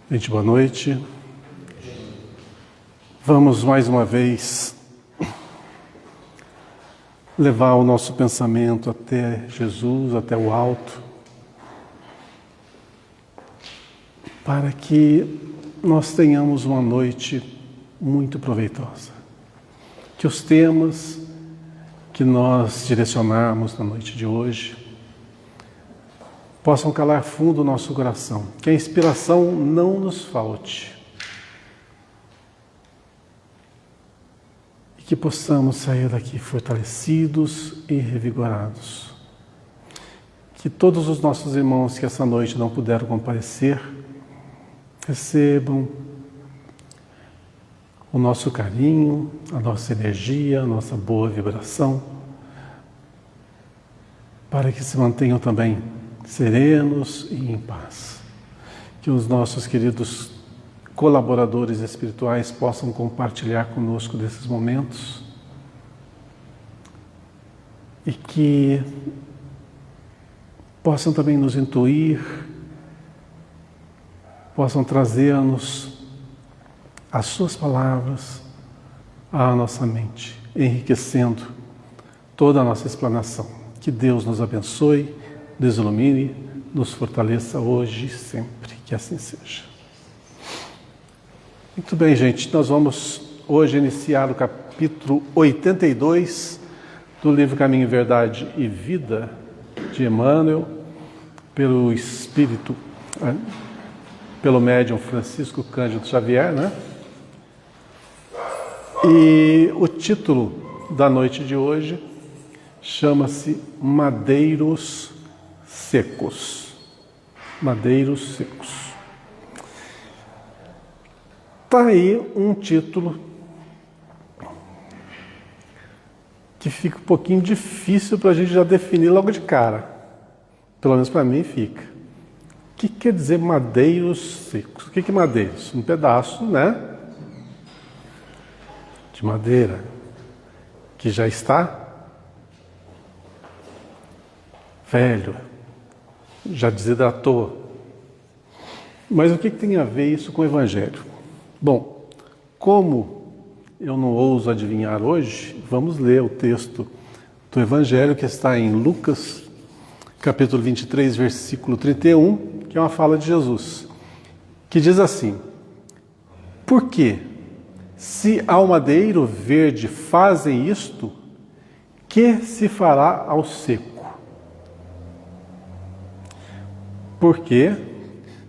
Gente, boa noite. Vamos mais uma vez levar o nosso pensamento até Jesus, até o alto, para que nós tenhamos uma noite muito proveitosa. Que os temas que nós direcionarmos na noite de hoje possam calar fundo o nosso coração, que a inspiração não nos falte e que possamos sair daqui fortalecidos e revigorados. Que todos os nossos irmãos que essa noite não puderam comparecer recebam o nosso carinho, a nossa energia, a nossa boa vibração, para que se mantenham também serenos e em paz. Que os nossos queridos colaboradores espirituais possam compartilhar conosco desses momentos e que possam também nos intuir, possam trazer-nos as suas palavras à nossa mente, enriquecendo toda a nossa explanação. Que Deus nos abençoe, nos ilumine, nos fortaleça hoje e sempre, que assim seja. Muito bem, gente, nós vamos hoje iniciar o capítulo 82 do livro Caminho, Verdade e Vida, de Emmanuel, pelo Espírito, pelo médium Francisco Cândido Xavier, né? E o título da noite de hoje chama-se Madeiros Secos. Madeiros secos. Está aí um título que fica um pouquinho difícil para a gente já definir logo de cara. Pelo menos para mim fica. O que quer dizer madeiros secos? O que é madeiros? Um pedaço, né? De madeira que já está velho, já desidratou. Mas o que tem a ver isso com o Evangelho? Bom, como eu não ouso adivinhar hoje, vamos ler o texto do Evangelho que está em Lucas, capítulo 23, versículo 31, que é uma fala de Jesus, que diz assim: por quê? Se ao madeiro verde fazem isto, que se fará ao seco? Porque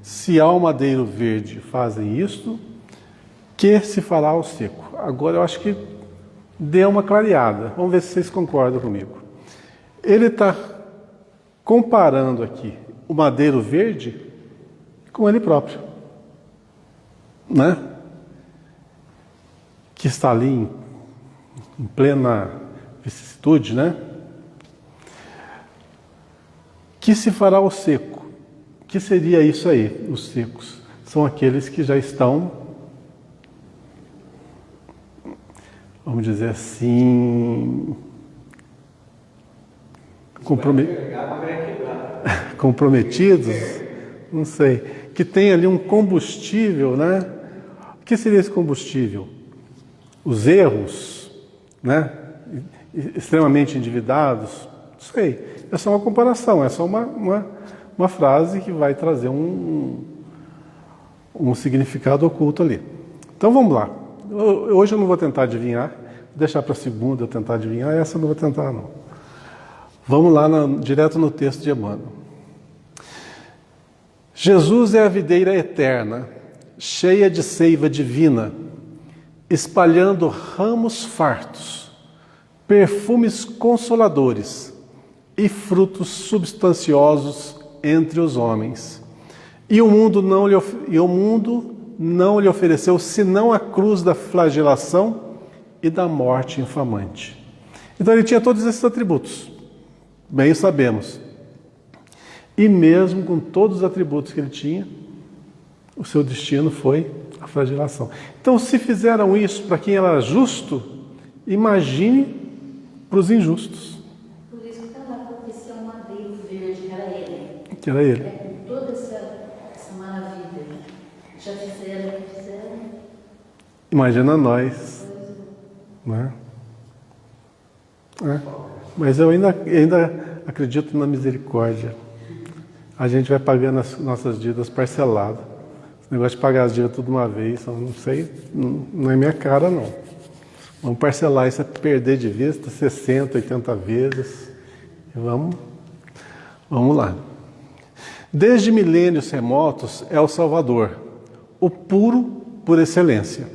se ao madeiro verde fazem isto, que se fará ao seco? Agora eu acho que deu uma clareada. Vamos ver se vocês concordam comigo. Ele está comparando aqui o madeiro verde com ele próprio, né? Que está ali em plena vicissitude, né? Que se fará ao seco? O que seria isso aí? Os secos são aqueles que já estão, vamos dizer assim, comprometidos, não sei, que tem ali um combustível, né? O que seria esse combustível? Os erros, né? Extremamente endividados, não sei, é só uma comparação, é só uma frase que vai trazer um significado oculto ali. Então vamos lá. Hoje eu não vou tentar adivinhar, vou deixar para a segunda eu tentar adivinhar, essa eu não vou tentar não. Vamos lá direto no texto de Emmanuel. Jesus é a videira eterna, cheia de seiva divina, espalhando ramos fartos, perfumes consoladores e frutos substanciosos entre os homens. E o mundo não lhe ofereceu senão a cruz da flagelação e da morte infamante. Então ele tinha todos esses atributos, bem sabemos. E mesmo com todos os atributos que ele tinha, o seu destino foi a flagelação. Então, se fizeram isso para quem era justo, imagine para os injustos. Por isso que está lá, porque esse é um madeiro verde, era ele. Que era ele. Com toda essa maravilha, Já fizeram, já fizeram. Imagina nós, né? Mas eu ainda acredito na misericórdia. A gente vai pagando as nossas dívidas parceladas. Esse negócio de pagar as dívidas tudo de uma vez, eu não sei, não é minha cara, não. Vamos parcelar isso, é perder de vista 60, 80 vezes. E vamos lá. Desde milênios remotos é o Salvador, o puro por excelência,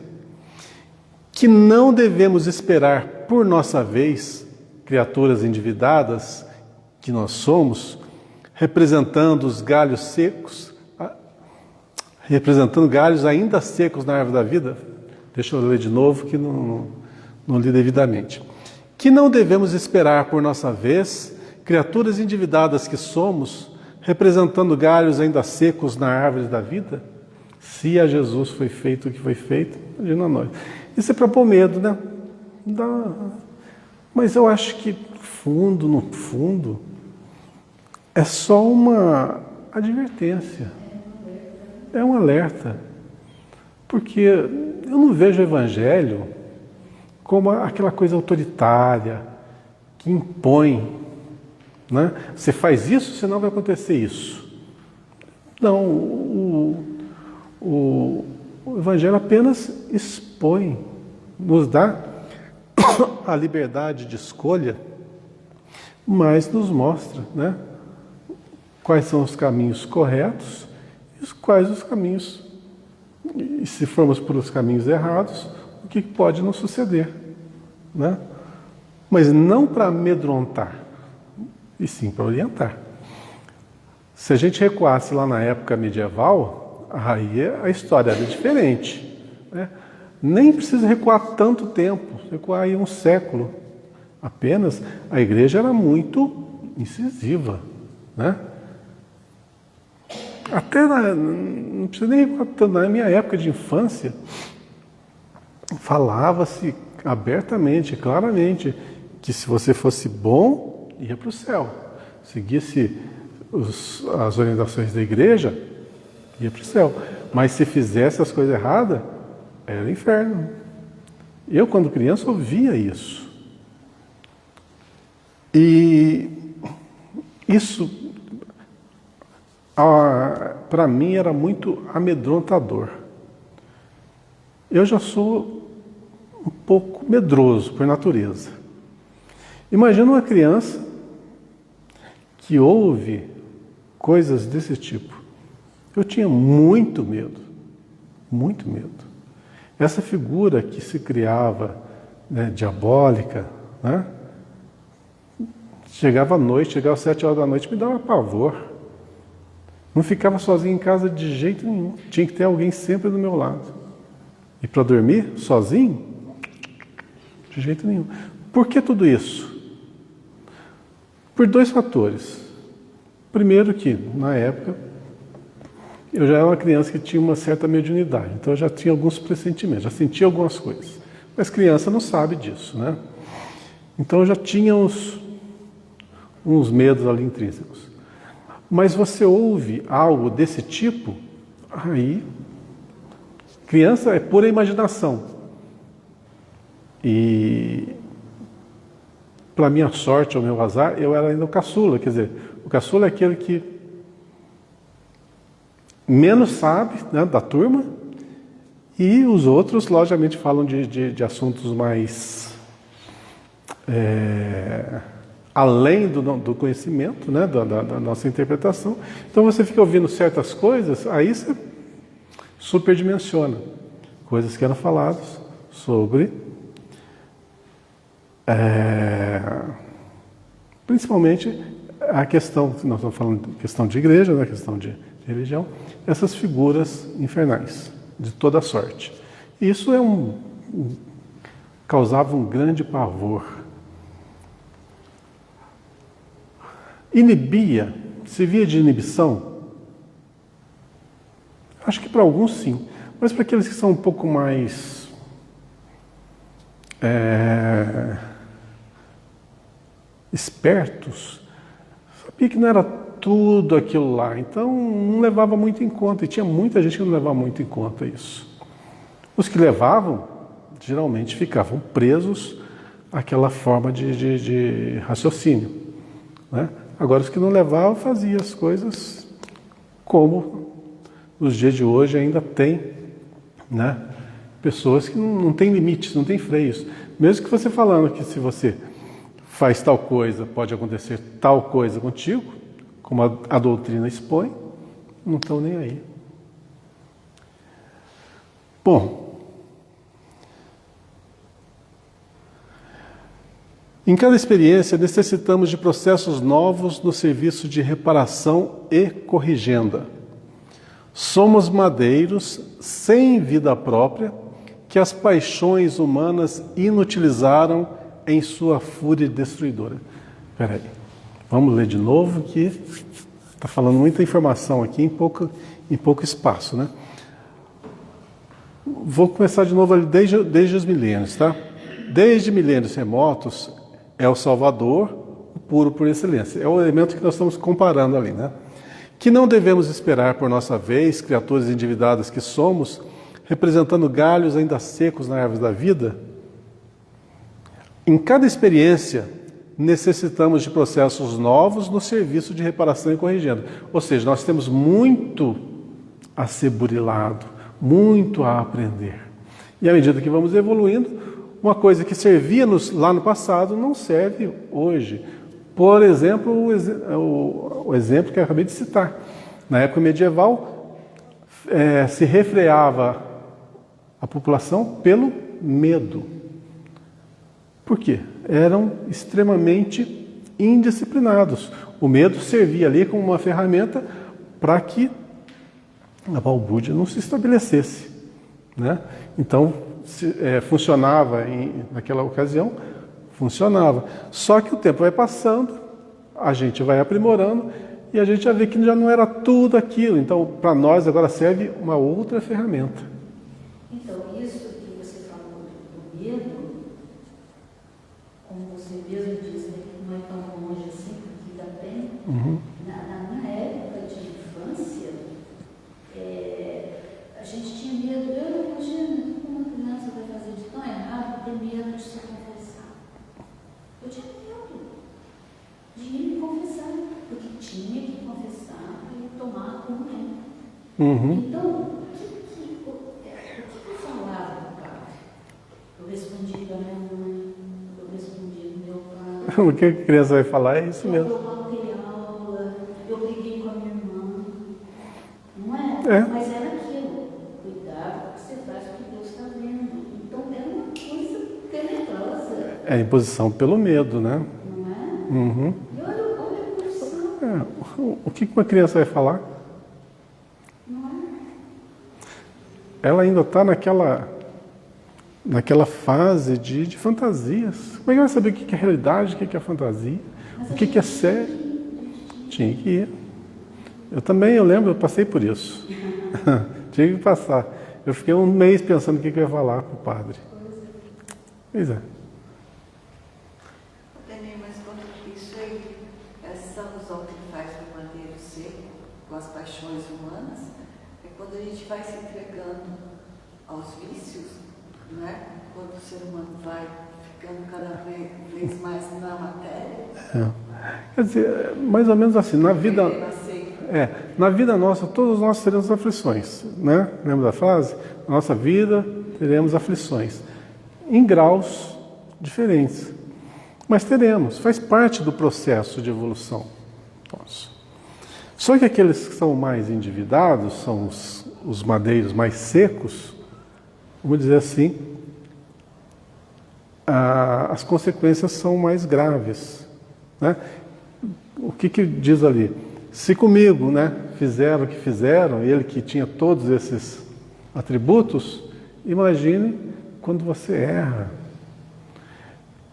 que não devemos esperar por nossa vez, criaturas endividadas que nós somos, representando os galhos secos, representando galhos ainda secos na árvore da vida. Deixa eu ler de novo que não li devidamente. Que não devemos esperar por nossa vez, criaturas endividadas que somos, representando galhos ainda secos na árvore da vida. Se a Jesus foi feito o que foi feito, imagina nós. Isso é para pôr medo, né? Mas eu acho que no fundo, é só uma advertência. É um alerta. Porque eu não vejo o Evangelho como aquela coisa autoritária, que impõe, né? Você faz isso, senão vai acontecer isso. Não, o Evangelho apenas expõe, nos dá a liberdade de escolha, mas nos mostra, né, quais são os caminhos corretos e quais os caminhos, e se formos por os caminhos errados, o que pode nos suceder, né? Mas não para amedrontar, e sim para orientar. Se a gente recuasse lá na época medieval, aí a história era diferente, né? Nem precisa recuar tanto tempo, recuar aí um século. Apenas a igreja era muito incisiva, né? Até não precisa nem recuar tanto, na minha época de infância, falava-se abertamente, claramente, que se você fosse bom, ia para o céu. Seguisse as orientações da igreja, ia para o céu. Mas se fizesse as coisas erradas, era inferno. Eu, quando criança, ouvia isso. E isso, para mim, era muito amedrontador. Eu já sou um pouco medroso, por natureza. Imagina uma criança que ouve coisas desse tipo. Eu tinha muito medo, muito medo. Essa figura que se criava, né, diabólica, né, chegava à noite, chegava às 7 horas da noite, me dava pavor. Não ficava sozinho em casa de jeito nenhum. Tinha que ter alguém sempre do meu lado. E para dormir, sozinho? De jeito nenhum. Por que tudo isso? Por dois fatores. Primeiro que, na época, eu já era uma criança que tinha uma certa mediunidade, então eu já tinha alguns pressentimentos, já sentia algumas coisas. Mas criança não sabe disso, né? Então eu já tinha uns medos ali intrínsecos. Mas você ouve algo desse tipo, aí, criança é pura imaginação. E, para minha sorte ou meu azar, eu era ainda o caçula, quer dizer, o caçula é aquele que menos sabe, né, da turma, e os outros, logicamente, falam de assuntos mais além do conhecimento, né, da nossa interpretação. Então você fica ouvindo certas coisas, aí você superdimensiona coisas que eram faladas sobre principalmente a questão, nós estamos falando de questão de igreja, né, questão de religião, essas figuras infernais, de toda sorte. Isso causava um grande pavor. Inibia, se via de inibição? Acho que para alguns sim, mas para aqueles que são um pouco mais espertos, sabia que não era tudo aquilo lá. Então não levava muito em conta, e tinha muita gente que não levava muito em conta isso. Os que levavam, geralmente ficavam presos àquela forma de raciocínio, né? Agora os que não levavam faziam as coisas como nos dias de hoje ainda tem, né? Pessoas que não têm limites, não têm freios. Mesmo que você falando que se você faz tal coisa, pode acontecer tal coisa contigo, como a doutrina expõe, não estão nem aí. Bom, em cada experiência necessitamos de processos novos no serviço de reparação e corrigenda. Somos madeiros sem vida própria que as paixões humanas inutilizaram em sua fúria destruidora. Espera aí, vamos ler de novo que está falando muita informação aqui em pouco espaço, né? Vou começar de novo ali desde os milênios, tá? Desde milênios remotos é o Salvador, o puro por excelência. É o elemento que nós estamos comparando ali, né? Que não devemos esperar por nossa vez, criaturas endividadas que somos, representando galhos ainda secos na árvore da vida. Em cada experiência, necessitamos de processos novos no serviço de reparação e corrigenda. Ou seja, nós temos muito a ser burilado, muito a aprender. E à medida que vamos evoluindo, uma coisa que servia-nos lá no passado não serve hoje. Por exemplo, o exemplo que eu acabei de citar. Na época medieval, se refreava a população pelo medo. Por quê? Eram extremamente indisciplinados. O medo servia ali como uma ferramenta para que a balbúrdia não se estabelecesse, né? Então, funcionava naquela ocasião, funcionava. Só que o tempo vai passando, a gente vai aprimorando e a gente já vê que já não era tudo aquilo. Então, para nós agora serve uma outra ferramenta. Então, isso que você falou do medo, como você mesmo disse, né, que não é tão longe assim, porque ainda tem. Na minha época de infância, a gente tinha medo. Eu não imagino como uma criança vai fazer de tão errado, ter medo de se confessar. Eu tinha medo de ir me confessar, porque tinha que confessar para eu tomar a comunhão. Então, o que eu falava para o padre? Eu respondi para minha mãe, eu respondi para meu pai. O que a criança vai falar é isso mesmo. Eu faltei aula, eu briguei com a minha irmã. Não é? Mas era aquilo. Cuidado, que você faz o que Deus está vendo. Então, era uma coisa tenebrosa. É a imposição pelo medo, né? Não é? E olha a imposição. O que uma criança vai falar? Não é? Ela ainda está naquela fase de fantasias. Como é que vai saber o que é realidade, o que é fantasia, o que é sério? Tinha que ir. Eu também, eu lembro, eu passei por isso. Tinha que passar. Eu fiquei um mês pensando o que eu ia falar para o padre. Pois é. Mas quando isso aí, essa alusão que ele faz do madeiro seco, com as paixões humanas, é quando a gente vai se entregando aos vícios, né? Quando o ser humano vai ficando cada vez mais na matéria. Quer dizer, mais ou menos assim, na vida nossa, todos nós teremos aflições, né? Lembra da frase? Na nossa vida teremos aflições, em graus diferentes. Mas teremos, faz parte do processo de evolução nosso. Só que aqueles que são mais endividados, são os madeiros mais secos, vamos dizer assim, as consequências são mais graves, né? O que diz ali? Se comigo, né, fizeram o que fizeram, ele que tinha todos esses atributos, imagine quando você erra.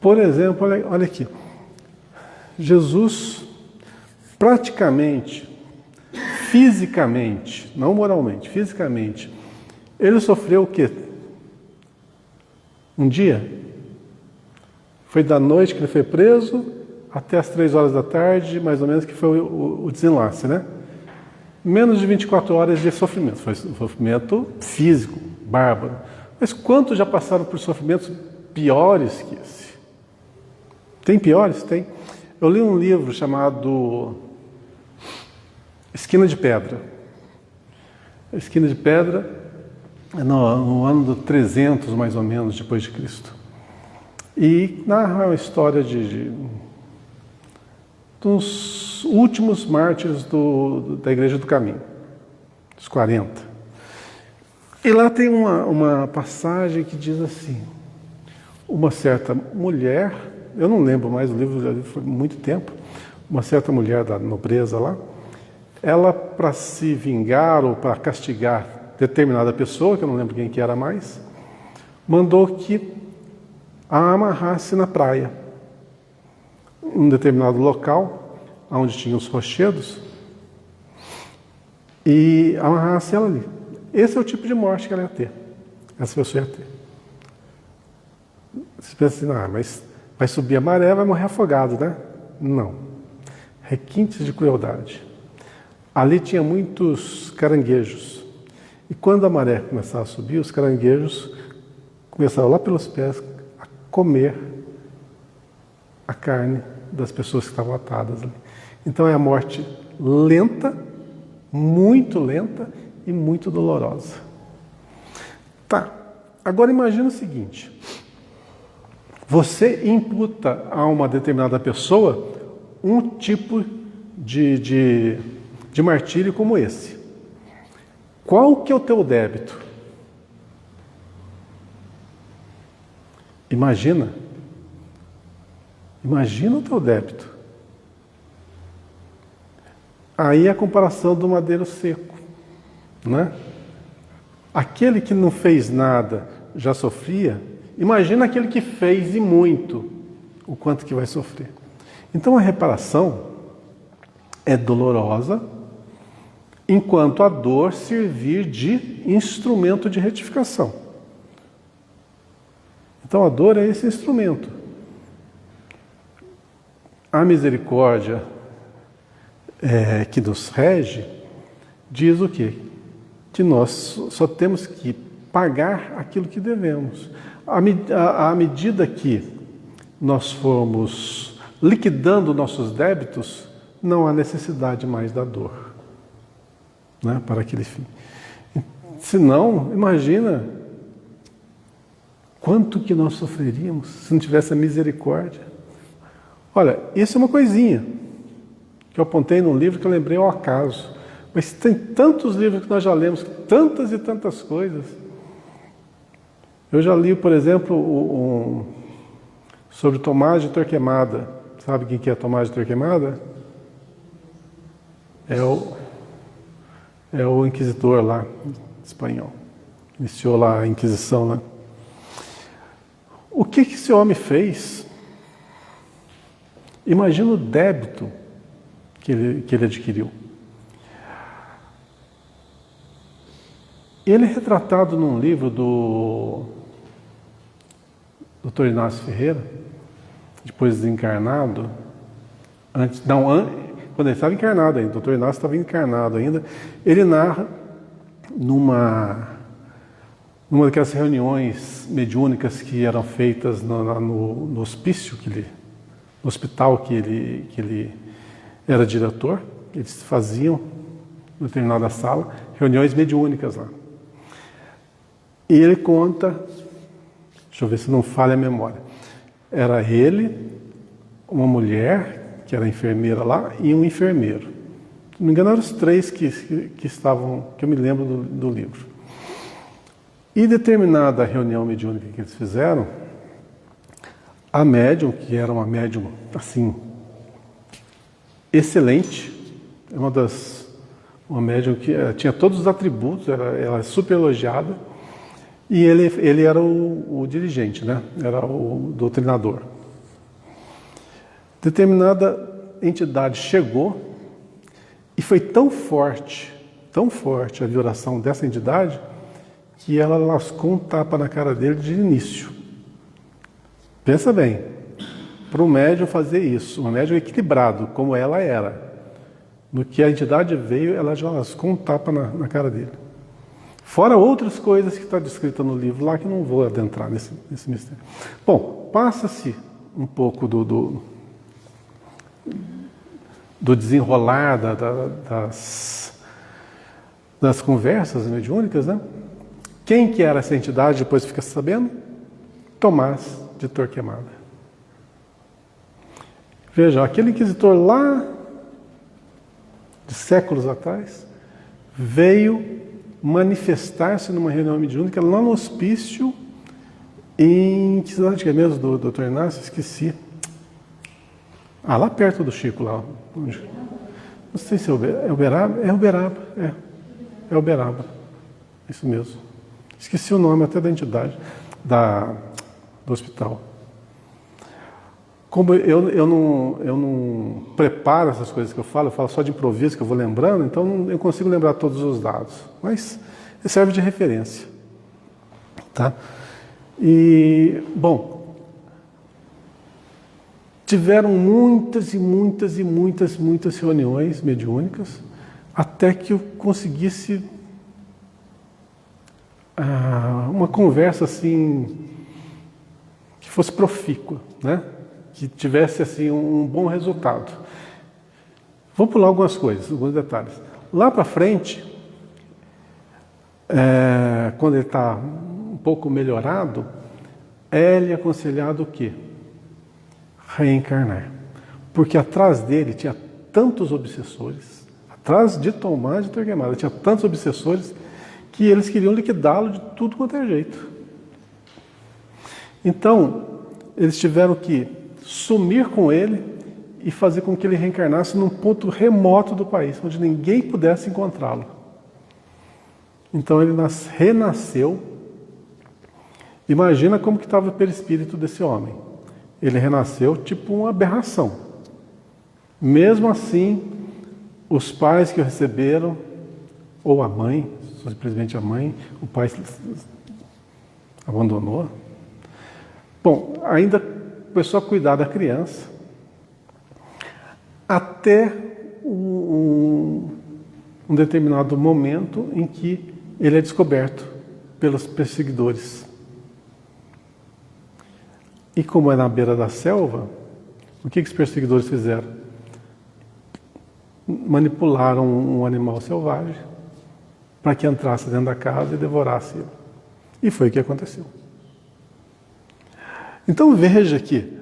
Por exemplo, olha aqui, Jesus praticamente, fisicamente, não moralmente, fisicamente, ele sofreu o quê? Um dia? Foi da noite que ele foi preso até as 3 horas da tarde, mais ou menos, que foi o desenlace, né? Menos de 24 horas de sofrimento. Foi um sofrimento físico, bárbaro. Mas quantos já passaram por sofrimentos piores que esse? Tem piores? Tem. Eu li um livro chamado Esquina de Pedra. Esquina de Pedra é no ano do 300, mais ou menos, depois de Cristo. E narra a história dos últimos mártires da Igreja do Caminho, dos 40. E lá tem uma passagem que diz assim: uma certa mulher, eu não lembro mais, o livro já foi muito tempo, uma certa mulher da nobreza lá, ela, para se vingar ou para castigar determinada pessoa, que eu não lembro quem que era mais, mandou que a amarrasse na praia, em um determinado local, onde tinha os rochedos, e amarrasse ela ali. Esse é o tipo de morte que ela ia ter. Essa pessoa ia ter. Você pensa assim, mas vai subir a maré, vai morrer afogado, né? Não. Requintes de crueldade. Ali tinha muitos caranguejos. E quando a maré começava a subir, os caranguejos começavam lá pelos pés a comer a carne das pessoas que estavam atadas ali. Então é a morte lenta, muito lenta e muito dolorosa. Tá, agora imagina o seguinte: você imputa a uma determinada pessoa um tipo de martírio como esse. Qual que é o teu débito? Imagina o teu débito. Aí a comparação do madeiro seco, né? Aquele que não fez nada já sofria, imagina aquele que fez e muito, o quanto que vai sofrer. Então a reparação é dolorosa, enquanto a dor servir de instrumento de retificação. Então a dor é esse instrumento. A misericórdia que nos rege diz o quê? Que nós só temos que pagar aquilo que devemos. À medida que nós formos liquidando nossos débitos, não há necessidade mais da dor, né, para aquele fim. Senão, imagina quanto que nós sofreríamos se não tivesse a misericórdia. Olha, isso é uma coisinha que eu apontei num livro que eu lembrei ao acaso. Mas tem tantos livros que nós já lemos, tantas e tantas coisas. Eu já li, por exemplo, sobre Tomás de Torquemada. Sabe quem que é Tomás de Torquemada? É o inquisidor lá, espanhol. Iniciou lá a Inquisição, né? O que esse homem fez? Imagina o débito que ele adquiriu. Ele é retratado num livro do Dr. Inácio Ferreira, depois desencarnado, quando ele estava encarnado ainda, o Dr. Inácio estava encarnado ainda, ele narra numa daquelas reuniões mediúnicas que eram feitas no hospício, no hospital que ele era diretor, eles faziam, em determinada sala, reuniões mediúnicas lá. E ele conta, deixa eu ver se não falha a memória, era ele, uma mulher, que era enfermeira lá, e um enfermeiro. Se não me engano, eram os três que estavam, que eu me lembro do livro. E determinada reunião mediúnica que eles fizeram, a médium, que era uma médium, assim, excelente, uma médium que tinha todos os atributos, ela é super elogiada, e ele era o dirigente, né? Era o doutrinador. Determinada entidade chegou e foi tão forte a vibração dessa entidade, que ela lascou um tapa na cara dele de início. Pensa bem, para o médium fazer isso, um médium equilibrado, como ela era. No que a entidade veio, ela já lascou um tapa na cara dele. Fora outras coisas que está descrita no livro lá, que não vou adentrar nesse mistério. Bom, passa-se um pouco do desenrolar das conversas mediúnicas, né? Quem que era essa entidade, depois fica sabendo? Tomás de Torquemada. Vejam, aquele inquisitor lá, de séculos atrás, veio manifestar-se numa reunião mediúnica lá no hospício em que cidade que é mesmo do Dr. Inácio? Esqueci. Lá perto do Chico, lá. Onde? Não sei se é Uberaba. É Uberaba, é Uberaba. Isso mesmo. Esqueci o nome até da entidade, do hospital. Como eu não preparo essas coisas que eu falo só de improviso, que eu vou lembrando, então eu consigo lembrar todos os dados. Mas serve de referência. Tá? E, bom, tiveram muitas reuniões mediúnicas até que eu conseguisse uma conversa assim que fosse profícua, né? Que tivesse assim um bom resultado. Vou pular algumas coisas, alguns detalhes. Lá para frente, quando ele está um pouco melhorado, é-lhe aconselhado o quê? Reencarnar. Porque atrás dele tinha tantos obsessores, atrás de Tomás de Torquemada, tinha tantos obsessores que eles queriam liquidá-lo de tudo quanto é jeito. Então, eles tiveram que sumir com ele e fazer com que ele reencarnasse num ponto remoto do país, onde ninguém pudesse encontrá-lo. Então ele renasceu. Imagina como que estava o perispírito desse homem. Ele renasceu tipo uma aberração. Mesmo assim, os pais que o receberam, ou a mãe, simplesmente a mãe, o pai abandonou. Bom, ainda começou a cuidar da criança até um determinado momento em que ele é descoberto pelos perseguidores. E como é na beira da selva, o que os perseguidores fizeram? Manipularam um animal selvagem para que entrasse dentro da casa e devorasse ele. E foi o que aconteceu. Então veja que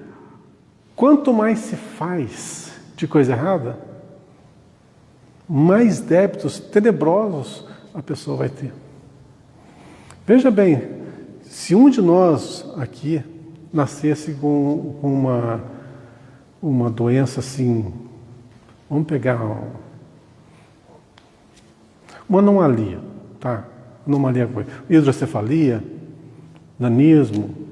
quanto mais se faz de coisa errada, mais débitos tenebrosos a pessoa vai ter. Veja bem, se um de nós aqui nascesse com uma doença assim, vamos pegar uma anomalia, tá? Anomalia, hidrocefalia, nanismo,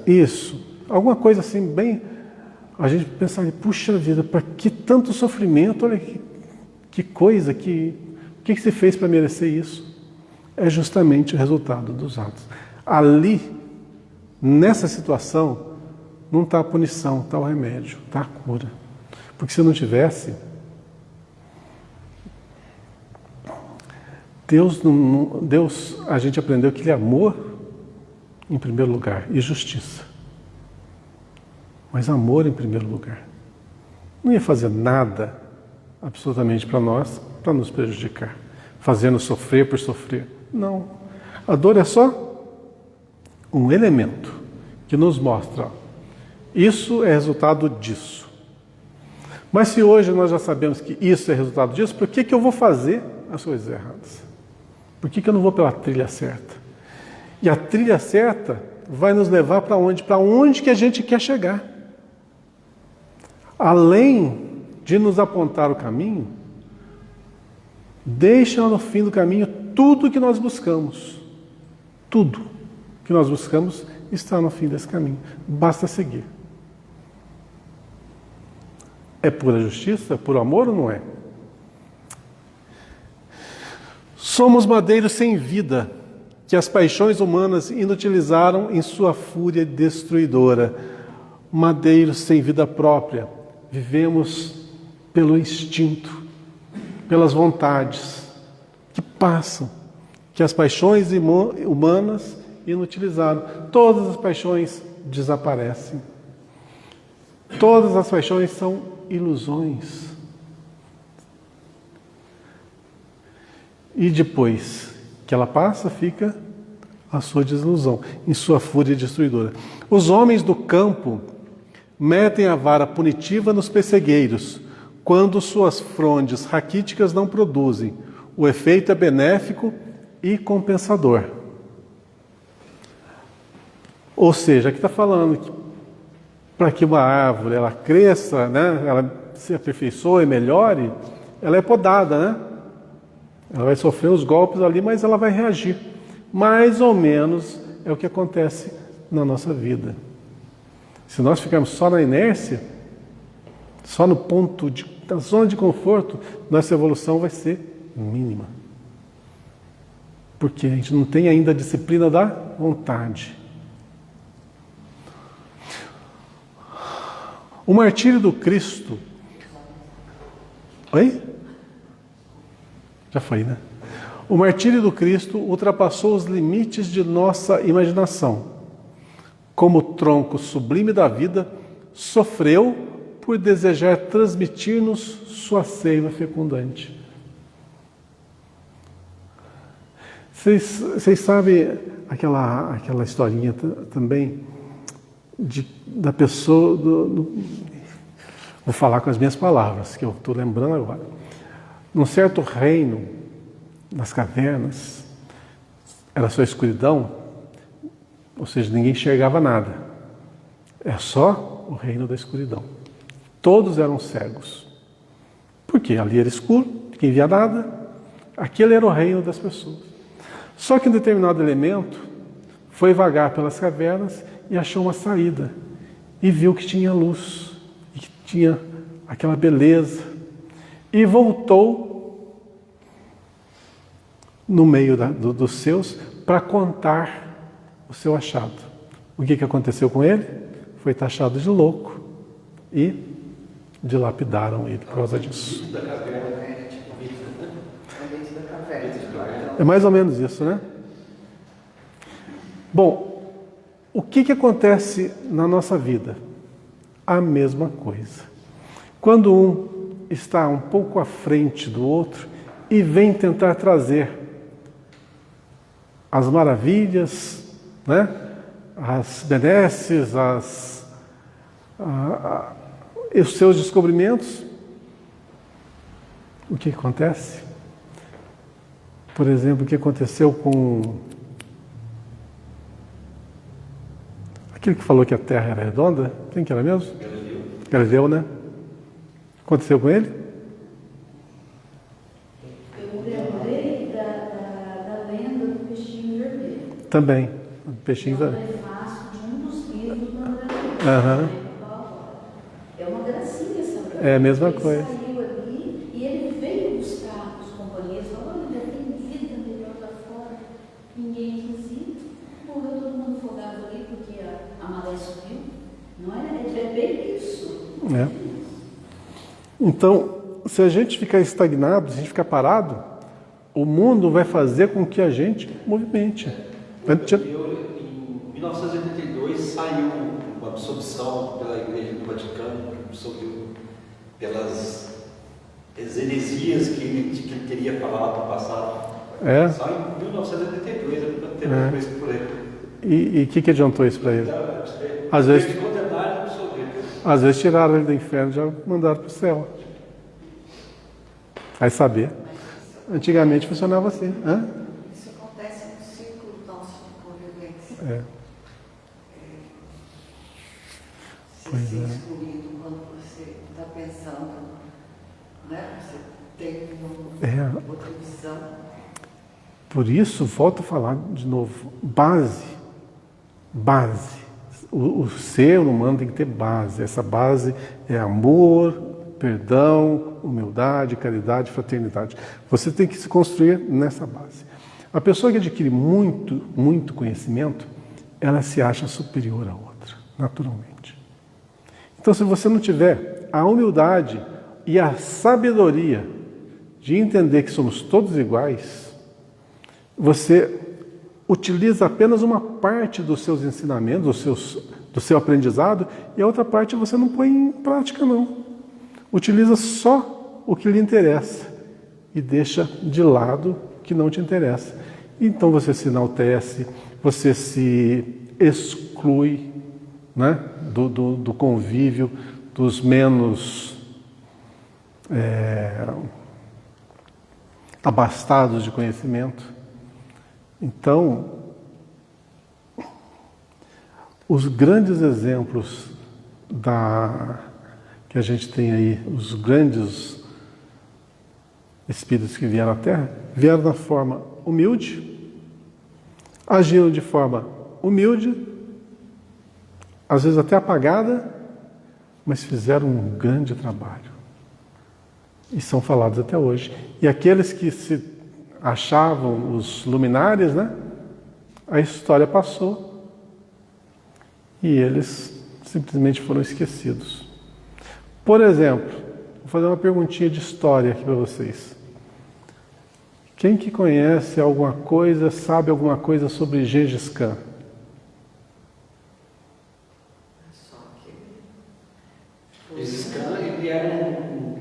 isso, alguma coisa assim bem, a gente pensa, puxa vida, para que tanto sofrimento, olha que coisa, o que você fez para merecer isso? É justamente o resultado dos atos. Ali, nessa situação, não está a punição, está o remédio, está a cura. Porque se não tivesse, Deus, a gente aprendeu que Ele é amor em primeiro lugar e justiça. Mas amor em primeiro lugar. Não ia fazer nada absolutamente para nós, para nos prejudicar, fazendo sofrer por sofrer. Não. A dor é só um elemento que nos mostra, isso é resultado disso. Mas se hoje nós já sabemos que isso é resultado disso, por que eu vou fazer as coisas erradas? Por que eu não vou pela trilha certa? E a trilha certa vai nos levar para onde? Para onde que a gente quer chegar. Além de nos apontar o caminho, deixa no fim do caminho tudo que nós buscamos. Tudo que nós buscamos está no fim desse caminho. Basta seguir. É pura justiça? É puro amor ou não é? Somos madeiros sem vida, que as paixões humanas inutilizaram em sua fúria destruidora. Madeiros sem vida própria, vivemos pelo instinto, pelas vontades que passam, que as paixões humanas inutilizaram. Todas as paixões desaparecem. Todas as paixões são ilusões. E depois que ela passa, fica a sua desilusão, em sua fúria destruidora. Os homens do campo metem a vara punitiva nos pessegueiros, quando suas frondes raquíticas não produzem. O efeito é benéfico e compensador. Ou seja, aqui está falando que para que uma árvore ela cresça, né, ela se aperfeiçoe, melhore, ela é podada, né? Ela vai sofrer os golpes ali, mas ela vai reagir. Mais ou menos é o que acontece na nossa vida. Se nós ficarmos só na inércia, só no ponto da zona de conforto, nossa evolução vai ser mínima. Porque a gente não tem ainda a disciplina da vontade. O martírio do Cristo... Oi? Já foi, né? O martírio do Cristo ultrapassou os limites de nossa imaginação. Como tronco sublime da vida, sofreu por desejar transmitir-nos sua seiva fecundante. Vocês sabem aquela historinha também da pessoa... Vou falar com as minhas palavras, que eu estou lembrando agora. Num certo reino, nas cavernas, era só escuridão, ou seja, ninguém enxergava nada. É só o reino da escuridão. Todos eram cegos. Por quê? Ali era escuro, ninguém via nada. Aquele era o reino das pessoas. Só que um determinado elemento foi vagar pelas cavernas e achou uma saída. E viu que tinha luz, e que tinha aquela beleza. E voltou no meio dos seus para contar o seu achado. O que aconteceu com ele? Foi taxado de louco e dilapidaram ele por causa disso. É mais ou menos isso, né? Bom, o que acontece na nossa vida? A mesma coisa. Quando um está um pouco à frente do outro e vem tentar trazer as maravilhas, né? As benesses, os seus descobrimentos, o que acontece? Por exemplo, o que aconteceu com aquele que falou que a Terra era redonda? Quem que era mesmo? Galileu, né? Aconteceu com ele? Eu lembrei da lenda do peixinho vermelho. Também. O peixinho vermelho. É um prefácio de um dos livros do André Aham. É uma gracinha essa lenda. É a mesma ele coisa. Saiu ali e ele veio buscar os companheiros, falou: olha, tem vida melhor lá fora. Ninguém quis ir. Morreu todo mundo afogado ali porque a maré subiu. Não é bem isso. É. Então, se a gente ficar estagnado, se a gente ficar parado, o mundo vai fazer com que a gente movimente. Em 1982 saiu uma absorção pela Igreja do Vaticano, que absorveu pelas heresias que ele teria falado no passado. É. Só em 1982 ele teve coisa por ele. E o que adiantou isso para ele? Às vezes tiraram ele do inferno e já mandaram para o céu. Vai saber. Antigamente funcionava assim. Hã? Isso acontece no ciclo nosso de convivência. Pois Se é. excluído quando você está pensando, né? Você tem outra visão. Por isso, volto a falar de novo. Base. O ser humano tem que ter base. Essa base é amor, perdão, humildade, caridade, fraternidade. Você tem que se construir nessa base. A pessoa que adquire muito conhecimento, ela se acha superior à outra, naturalmente. Então, se você não tiver a humildade e a sabedoria de entender que somos todos iguais, você utiliza apenas uma parte dos seus ensinamentos, do seu aprendizado, e a outra parte você não põe em prática, não. Utiliza só o que lhe interessa e deixa de lado o que não te interessa. Então você se enaltece, você se exclui, né, do convívio, dos menos abastados de conhecimento. Então, os grandes exemplos que a gente tem aí, os grandes espíritos que vieram à Terra, vieram da forma humilde, agiram de forma humilde, às vezes até apagada, mas fizeram um grande trabalho. E são falados até hoje. E aqueles que se achavam os luminares, né? A história passou e eles simplesmente foram esquecidos. Por exemplo, vou fazer uma perguntinha de história aqui para vocês. Quem que conhece alguma coisa, sabe alguma coisa sobre Gengis Khan? Gengis Khan, ele era um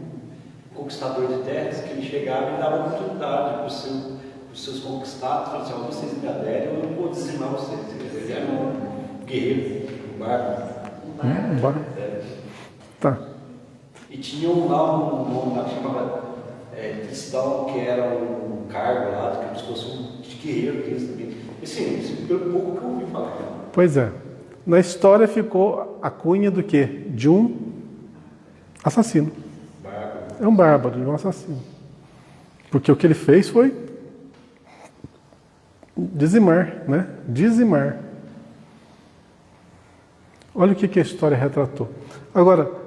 conquistador de terras que ele chegava e dava oportunidade para os seus conquistados, falava assim, vocês me aderem, eu não vou dizimar vocês. Ele era um guerreiro, um bárbaro. Um bárbaro. Tá. E tinha lá um nome lá que chamava Tristão, que era um cargo lá, como se fosse um guerreiro deles também. Assim, isso pelo pouco que eu ouvi falar. Pois é. Na história ficou a cunha do quê? De um assassino. É um bárbaro, de um assassino. Porque o que ele fez foi dizimar, né? Dizimar. Olha o que a história retratou. Agora,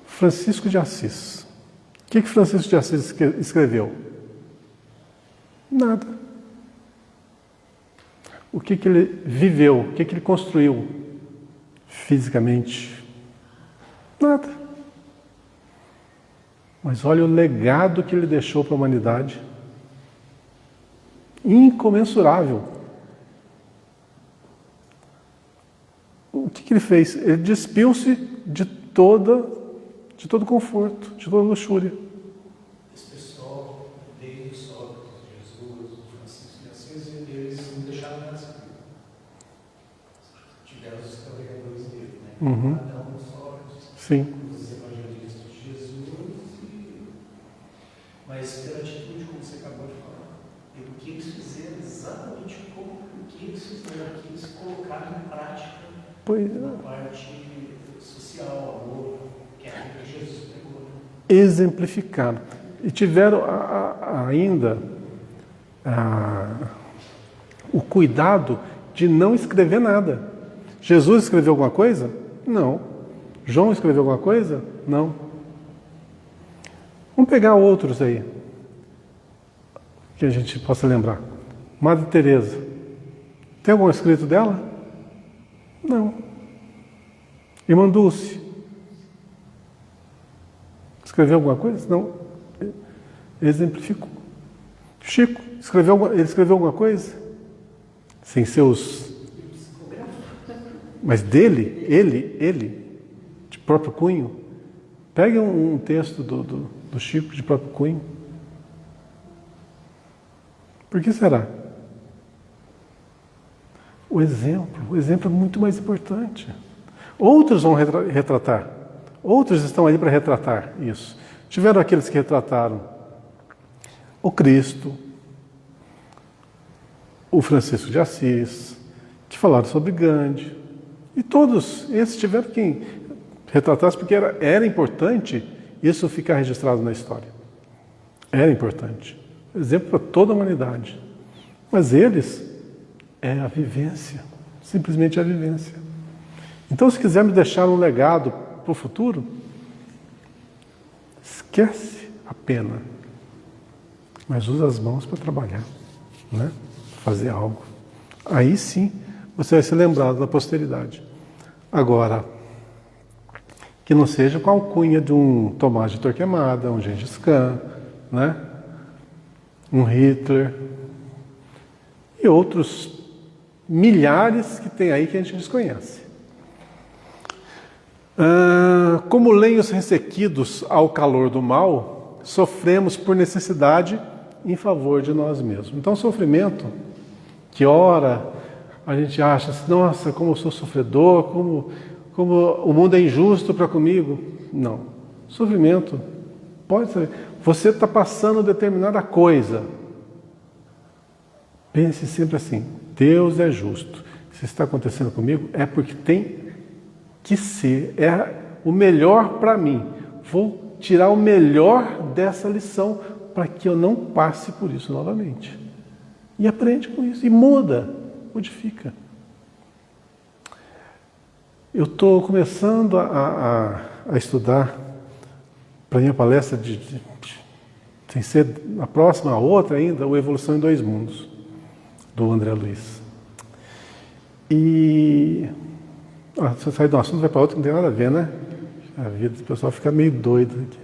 Francisco de Assis. O que Francisco de Assis escreveu? Nada. O que ele viveu? O que ele construiu fisicamente? Nada. Mas olha o legado que ele deixou para a humanidade. Incomensurável. O que ele fez? Ele despiu-se de todo conforto, de toda luxúria. Esse pessoal, desde o Sócrates, Jesus, o Francisco de Assis, eles não deixaram nada escrito. Tiveram os historiadores dele, né? Uhum. Adão, Sócrates, Sim. os evangelistas de Jesus, mas pela atitude, como você acabou de falar, pelo que eles fizeram, exatamente como o que eles fizeram, que eles colocaram em prática na parte social, amor, que é aquilo que Jesus pregou. Exemplificaram. E tiveram ainda o cuidado de não escrever nada. Jesus escreveu alguma coisa? Não. João escreveu alguma coisa? Não. Vamos pegar outros aí, que a gente possa lembrar. Madre Teresa. Tem algum escrito dela? Não. Irmã Dulce. Escreveu alguma coisa? Não. Exemplificou. Chico, ele escreveu alguma coisa? Sem seus... Mas dele, ele, de próprio cunho. Pegue um texto do Chico de próprio cunho. Por que será? O exemplo é muito mais importante. Outros vão retratar. Outros estão aí para retratar isso. Tiveram aqueles que retrataram o Cristo, o Francisco de Assis, que falaram sobre Gandhi. E todos esses tiveram quem retratasse, porque era importante isso ficar registrado na história. Era importante. Exemplo para toda a humanidade. Mas eles é a vivência. Simplesmente a vivência. Então, se quisermos deixar um legado para o futuro, esquece a pena. mas usa as mãos para trabalhar, né? Fazer algo. Aí sim você vai ser lembrado da posteridade. Agora, que não seja com a alcunha de um Tomás de Torquemada, um Gengis Khan, né? Um Hitler e outros milhares que tem aí que a gente desconhece. Como lenhos ressequidos ao calor do mal, sofremos por necessidade em favor de nós mesmos. Então, sofrimento, que ora a gente acha assim, nossa, como eu sou sofredor, como o mundo é injusto para comigo. Não. Sofrimento pode ser. Você está passando determinada coisa. Pense sempre assim, Deus é justo. Se está acontecendo comigo, é porque tem que ser. É o melhor para mim. Vou tirar o melhor dessa lição para que eu não passe por isso novamente. E aprende com isso. E muda. Modifica. Eu estou começando a estudar para minha palestra sem ser a próxima, a outra ainda, o Evolução em Dois Mundos, do André Luiz. E você sai de um assunto, vai para outro, não tem nada a ver, né? A vida do pessoal fica meio doido aqui.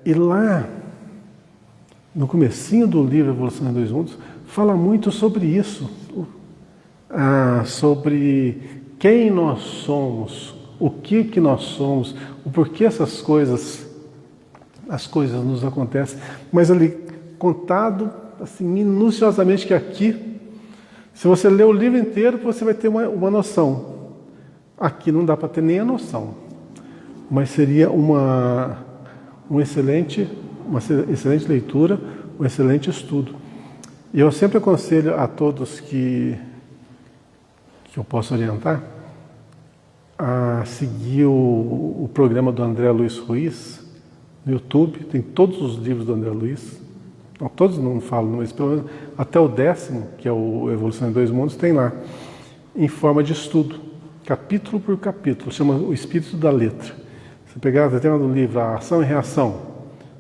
E lá, no comecinho do livro Evolução em Dois Mundos, fala muito sobre isso, sobre quem nós somos, o que nós somos, o porquê as coisas nos acontecem, mas ali contado assim minuciosamente, que aqui, se você ler o livro inteiro, você vai ter uma noção. Aqui não dá para ter nem a noção, mas seria uma excelente leitura, um excelente estudo. E eu sempre aconselho a todos que eu posso orientar a seguir o programa do André Luiz Ruiz no YouTube. Tem todos os livros do André Luiz. Não, todos não falo, mas pelo menos até o 10º, que é o Evolução em Dois Mundos, tem lá, em forma de estudo, capítulo por capítulo, chama O Espírito da Letra. Você pegar o tema do livro, a Ação e Reação,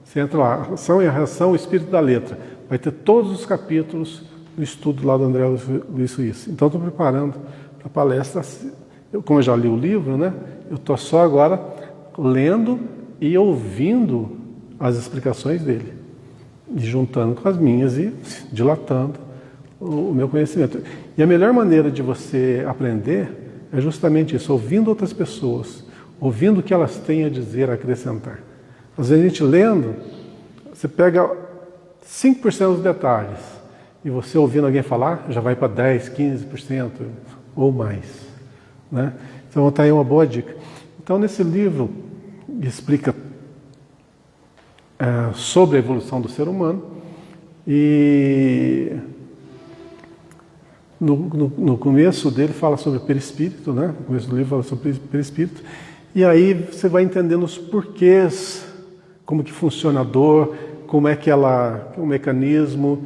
você entra lá, Ação e Reação, o Espírito da Letra. Vai ter todos os capítulos do estudo lá do André Luiz Ruiz. Então, estou preparando a palestra. Como eu já li o livro, né? Eu estou só agora lendo e ouvindo as explicações dele. E juntando com as minhas e dilatando o meu conhecimento. E a melhor maneira de você aprender é justamente isso, ouvindo outras pessoas, ouvindo o que elas têm a dizer, a acrescentar. Às vezes a gente lendo, você pega 5% dos detalhes, e você ouvindo alguém falar, já vai para 10%, 15% ou mais, né? Então está aí uma boa dica. Então nesse livro explica sobre a evolução do ser humano, e no começo dele fala sobre perispírito, né? No começo do livro fala sobre perispírito, e aí você vai entendendo os porquês, como que funciona a dor, como é que o mecanismo,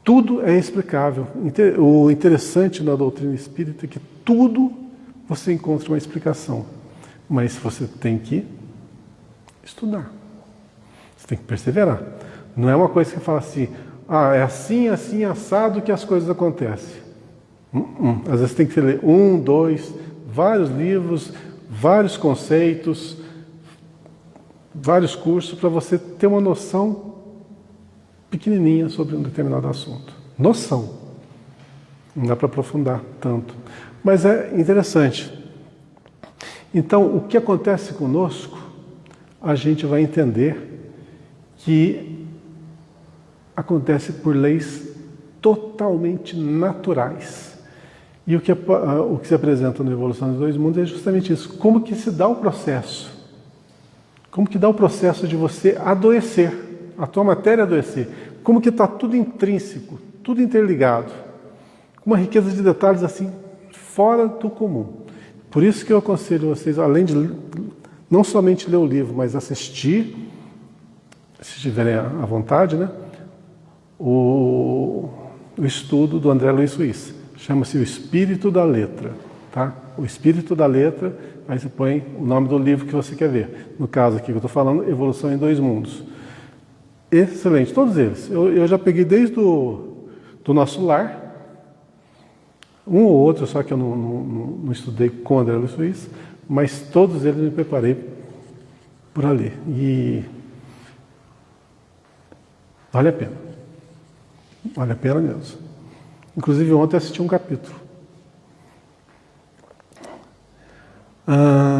tudo é explicável. O interessante na doutrina espírita é que tudo você encontra uma explicação, mas você tem que estudar, você tem que perseverar. Não é uma coisa que fala assim, é assim, assim, assado que as coisas acontecem. Às vezes tem que ler 1, 2, vários livros, vários conceitos, vários cursos para você ter uma noção pequenininha sobre um determinado assunto. Noção. Não dá para aprofundar tanto. Mas é interessante. Então, o que acontece conosco, a gente vai entender que acontece por leis totalmente naturais. E o que se apresenta no Evolução dos Dois Mundos é justamente isso. Como que se dá o processo? Como que dá o processo de você adoecer, a tua matéria adoecer? Como que está tudo intrínseco, tudo interligado, com uma riqueza de detalhes assim, fora do comum. Por isso que eu aconselho vocês, além de não somente ler o livro, mas assistir, se tiverem à vontade, né? O estudo do André Luiz Ruiz. Chama-se O Espírito da Letra. Tá? O Espírito da Letra, aí você põe o nome do livro que você quer ver. No caso aqui que eu estou falando, Evolução em Dois Mundos. Excelente, todos eles. Eu já peguei desde do nosso lar, um ou outro, só que eu não estudei com André Luiz, mas todos eles me preparei por ali. E vale a pena. Vale a pena mesmo. Inclusive ontem assisti um capítulo.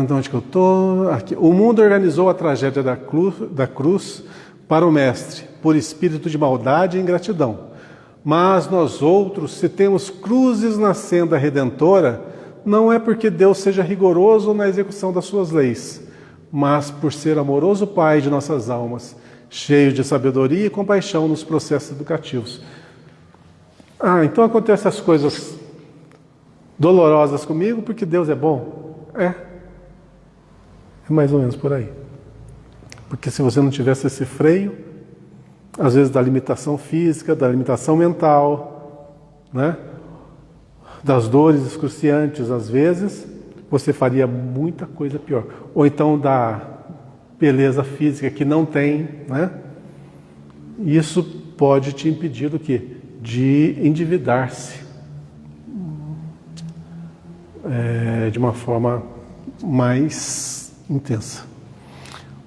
De onde que eu estou? Aqui. O mundo organizou a tragédia da cruz para o Mestre, por espírito de maldade e ingratidão. Mas nós outros, se temos cruzes na senda redentora, não é porque Deus seja rigoroso na execução das suas leis, mas por ser amoroso Pai de nossas almas, cheio de sabedoria e compaixão nos processos educativos. Então acontecem as coisas dolorosas comigo porque Deus é bom? É mais ou menos por aí. Porque se você não tivesse esse freio, às vezes da limitação física, da limitação mental, né? Das dores excruciantes, às vezes, você faria muita coisa pior. Ou então da beleza física que não tem, né? Isso pode te impedir do quê? De endividar-se de uma forma mais intensa.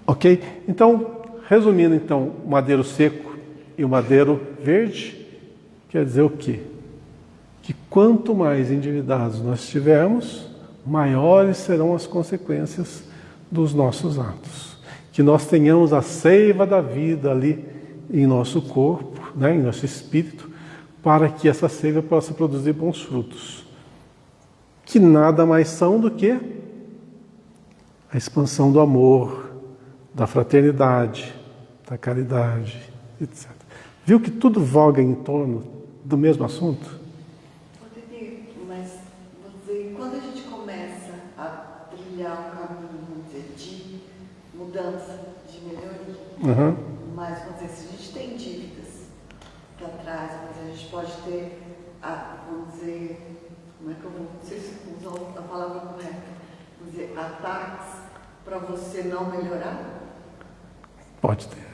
Ok? Então, resumindo, então, o madeiro seco e o madeiro verde, quer dizer o quê? Que quanto mais endividados nós estivermos, maiores serão as consequências dos nossos atos. Que nós tenhamos a seiva da vida ali em nosso corpo, né, em nosso espírito, para que essa seiva possa produzir bons frutos. Que nada mais são do que a expansão do amor, da fraternidade, da caridade, etc. Viu que tudo voga em torno do mesmo assunto? Mas, vou dizer, quando a gente começa a trilhar um caminho, vamos dizer, de mudança, de melhoria, mas, vamos dizer, se a gente tem dívidas para trás, mas a gente pode ter, vamos dizer, como é que eu vou, não sei se usar a palavra correta, vamos dizer, ataques para você não melhorar? Pode ter.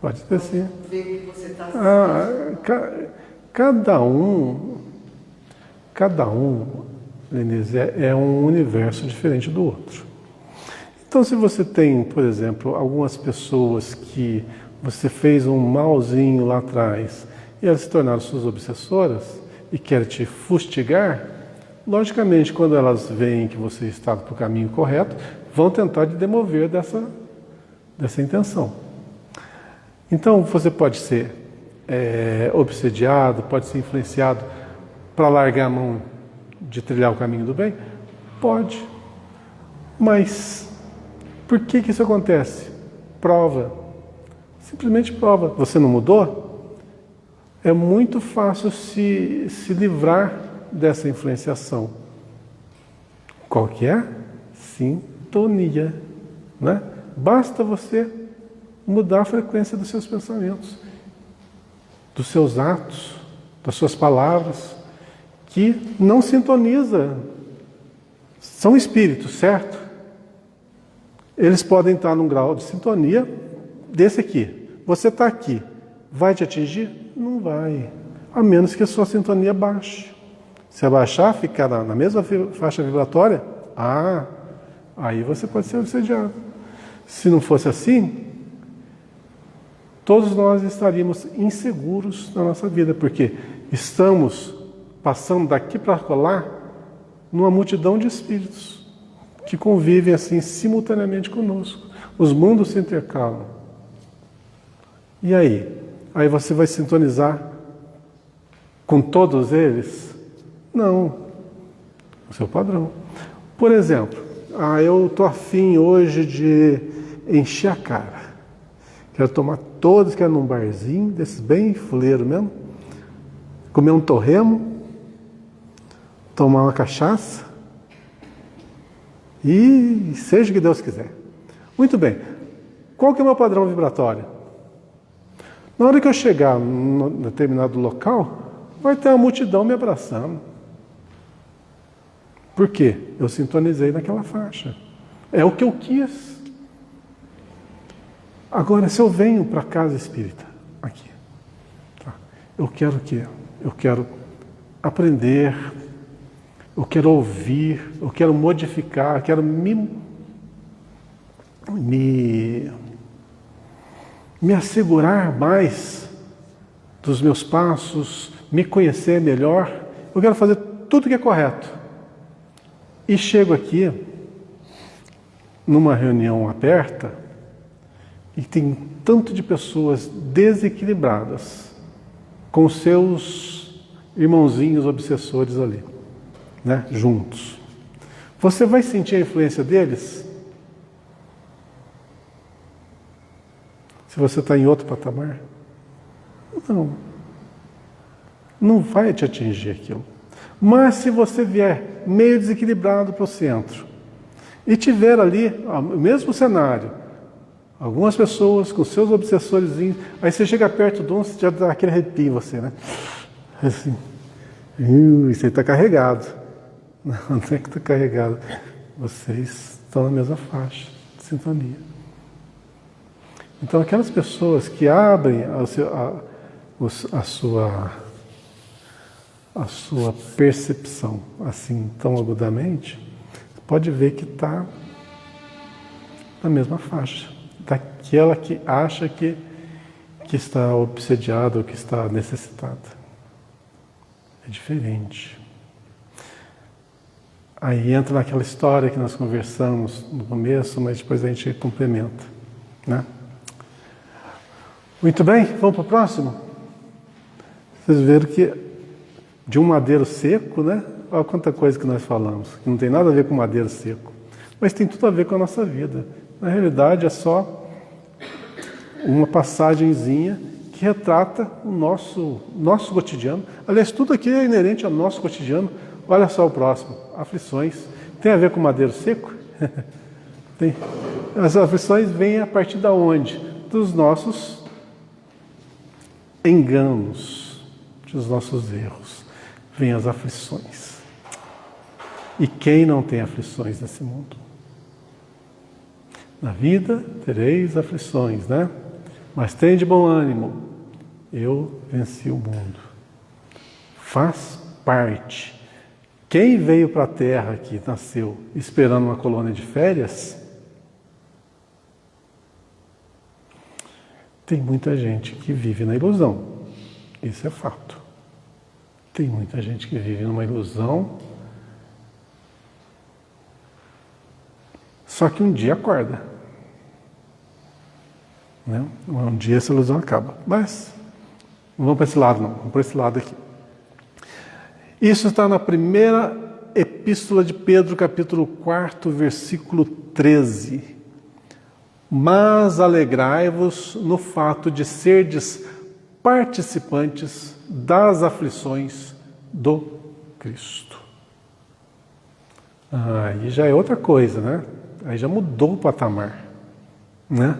Pode ter sim. Ver que você está cada um, Lenise, é um universo diferente do outro. Então, se você tem, por exemplo, algumas pessoas que você fez um malzinho lá atrás e elas se tornaram suas obsessoras e querem te fustigar, logicamente, quando elas veem que você está para o caminho correto, vão tentar te demover dessa intenção. Então, você pode ser obsediado, pode ser influenciado para largar a mão de trilhar o caminho do bem? Pode. Mas por que isso acontece? Prova. Simplesmente prova. Você não mudou? É muito fácil se livrar dessa influenciação. Qual que é? Sintonia. Né? Basta você mudar a frequência dos seus pensamentos, dos seus atos, das suas palavras, que não sintoniza. São espíritos, certo? Eles podem estar num grau de sintonia desse aqui. Você está aqui, vai te atingir? Não vai, a menos que a sua sintonia baixe. Se abaixar, ficar na mesma faixa vibratória, aí você pode ser obsediado. Se não fosse assim, todos nós estaríamos inseguros na nossa vida, porque estamos passando daqui para lá numa multidão de espíritos que convivem assim simultaneamente conosco. Os mundos se intercalam. E aí? Aí você vai sintonizar com todos eles? Não. O seu padrão. Por exemplo, eu estou afim hoje de encher a cara. Quero tomar todos, quero ir num barzinho, desses bem fuleiro mesmo, comer um torremo, tomar uma cachaça e seja o que Deus quiser. Muito bem. Qual que é o meu padrão vibratório? Na hora que eu chegar em determinado local, vai ter uma multidão me abraçando. Por quê? Eu sintonizei naquela faixa. É o que eu quis. Agora, se eu venho para a casa espírita, aqui, tá? Eu quero o quê? Eu quero aprender, eu quero ouvir, eu quero modificar, eu quero me assegurar mais dos meus passos, me conhecer melhor. Eu quero fazer tudo que é correto. E chego aqui, numa reunião aberta, e tem tanto de pessoas desequilibradas, com seus irmãozinhos obsessores ali, né, juntos. Você vai sentir a influência deles? Se você está em outro patamar? Não. Não vai te atingir aquilo. Mas se você vier meio desequilibrado para o centro e tiver ali o mesmo cenário, algumas pessoas com seus obsessores, aí você chega perto de um, já dá aquele arrepio em você, né? Assim, isso aí está carregado. Não é que está carregado. Vocês estão na mesma faixa de sintonia. Então, aquelas pessoas que abrem a sua percepção assim tão agudamente, pode ver que está na mesma faixa daquela que acha que está obsediada ou que está necessitada. É diferente. Aí entra naquela história que nós conversamos no começo, mas depois a gente complementa, né? Muito bem, vamos para o próximo? Vocês viram que de um madeiro seco, né? Olha quanta coisa que nós falamos, que não tem nada a ver com madeiro seco, mas tem tudo a ver com a nossa vida. Na realidade é só uma passagenzinha que retrata o nosso cotidiano. Aliás, tudo aqui é inerente ao nosso cotidiano. Olha só o próximo, aflições. Tem a ver com madeiro seco? Tem. As aflições vêm a partir de onde? Dos nossos enganos, dos nossos erros. Vêm as aflições. E quem não tem aflições nesse mundo? Na vida tereis aflições, né? Mas tem de bom ânimo. Eu venci o mundo. Faz parte. Quem veio para a Terra aqui, nasceu esperando uma colônia de férias, tem muita gente que vive na ilusão. Isso é fato. Tem muita gente que vive numa ilusão, só que um dia acorda. Né? Um dia essa ilusão acaba. Mas não vamos para esse lado, não. Vamos para esse lado aqui. Isso está na primeira epístola de Pedro, capítulo 4, versículo 13. Mas alegrai-vos no fato de serdes participantes das aflições do Cristo. Aí já é outra coisa, né? Aí já mudou o patamar, né?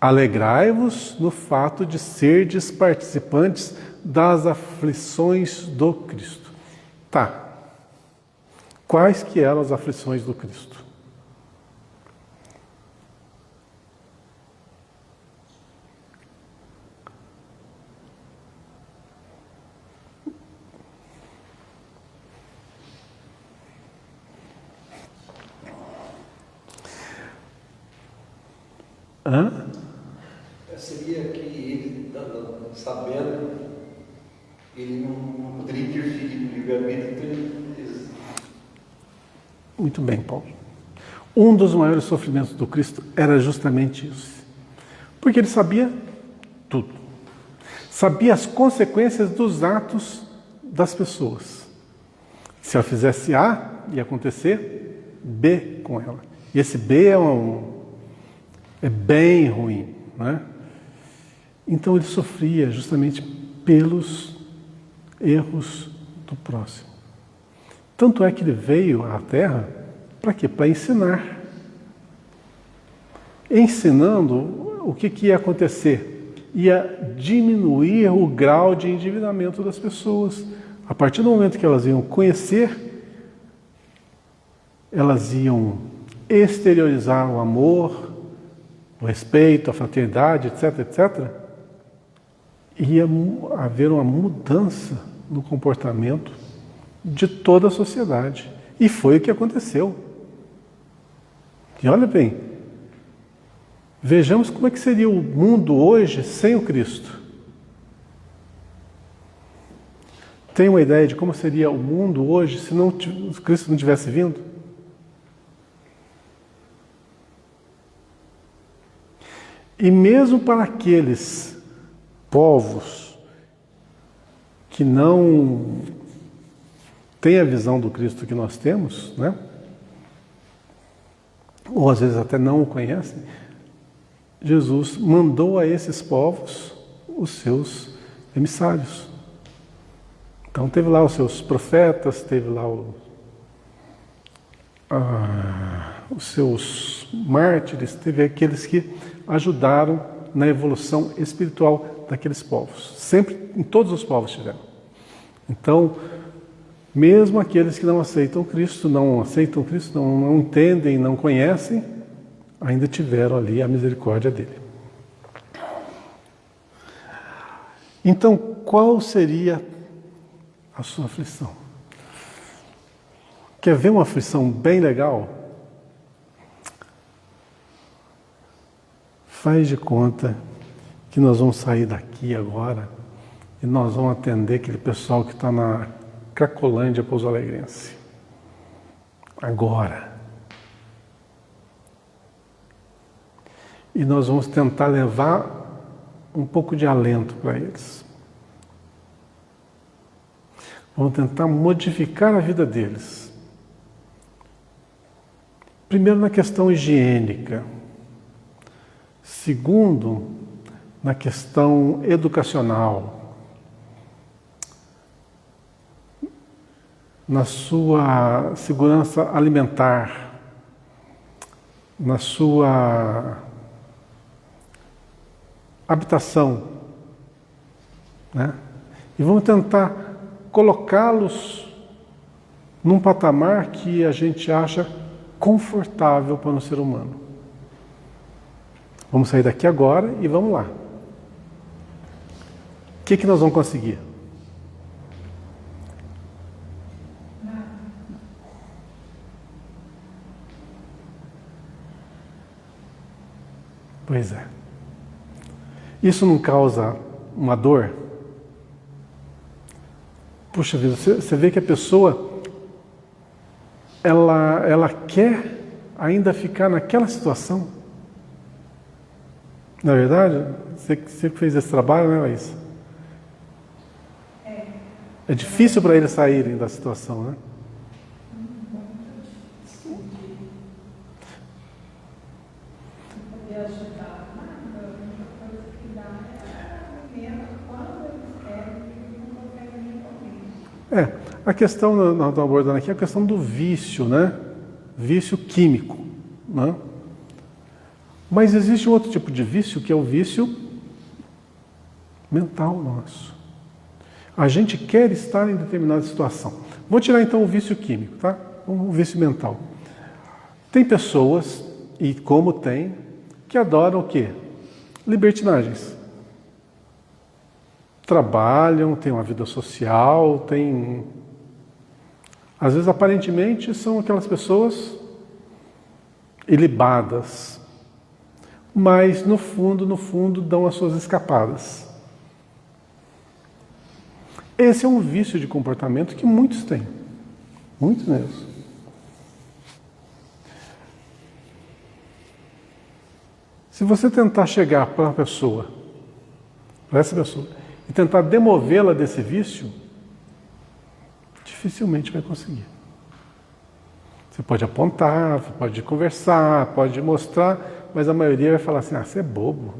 Alegrai-vos no fato de serdes participantes das aflições do Cristo. Tá. Quais que eram as aflições do Cristo? Seria que ele, sabendo, ele não poderia interferir no livre-arbítrio. Muito bem, Paulo. Um dos maiores sofrimentos do Cristo era justamente isso. Porque ele sabia tudo. Sabia as consequências dos atos das pessoas. Se ela fizesse A, ia acontecer B com ela. E esse B é bem ruim, né? Então ele sofria justamente pelos erros do próximo. Tanto é que ele veio à Terra para quê? Para ensinar. Ensinando o que ia acontecer? Ia diminuir o grau de endividamento das pessoas. A partir do momento que elas iam conhecer, elas iam exteriorizar o amor, o respeito, a fraternidade, etc., etc., ia haver uma mudança no comportamento de toda a sociedade. E foi o que aconteceu. E olha bem, vejamos como é que seria o mundo hoje sem o Cristo. Tem uma ideia de como seria o mundo hoje se o Cristo não tivesse vindo? E mesmo para aqueles povos que não têm a visão do Cristo que nós temos, né? Ou às vezes até não o conhecem, Jesus mandou a esses povos os seus emissários. Então teve lá os seus profetas, teve lá os seus mártires, teve aqueles que ajudaram na evolução espiritual daqueles povos. Sempre, em todos os povos tiveram. Então, mesmo aqueles que não aceitam Cristo, não entendem, não conhecem, ainda tiveram ali a misericórdia dele. Então, qual seria a sua aflição? Quer ver uma aflição bem legal? Faz de conta que nós vamos sair daqui agora e nós vamos atender aquele pessoal que está na Cracolândia, Pouso Alegrense. Agora. E nós vamos tentar levar um pouco de alento para eles. Vamos tentar modificar a vida deles. Primeiro, na questão higiênica. Segundo, na questão educacional. Na sua segurança alimentar. Na sua habitação. Né? E vamos tentar colocá-los num patamar que a gente acha confortável para um ser humano. Vamos sair daqui agora e vamos lá. O que nós vamos conseguir? Pois é. Isso não causa uma dor? Puxa vida, você vê que a pessoa ela quer ainda ficar naquela situação. Na verdade, você que fez esse trabalho, né, Laís? É difícil para eles saírem da situação, né? A questão que nós estamos abordando aqui é a questão do vício, né? Vício químico, né? Mas existe um outro tipo de vício, que é o vício mental nosso. A gente quer estar em determinada situação. Vou tirar então o vício químico, tá? O vício mental. Tem pessoas, e como tem, que adoram o quê? Libertinagens. Trabalham, têm uma vida social, têm... Às vezes, aparentemente, são aquelas pessoas ilibadas, mas no fundo, dão as suas escapadas. Esse é um vício de comportamento que muitos têm. Muitos mesmo. Se você tentar chegar para essa pessoa, e tentar demovê-la desse vício, dificilmente vai conseguir. Você pode apontar, pode conversar, pode mostrar, mas a maioria vai falar assim: ah, você é bobo.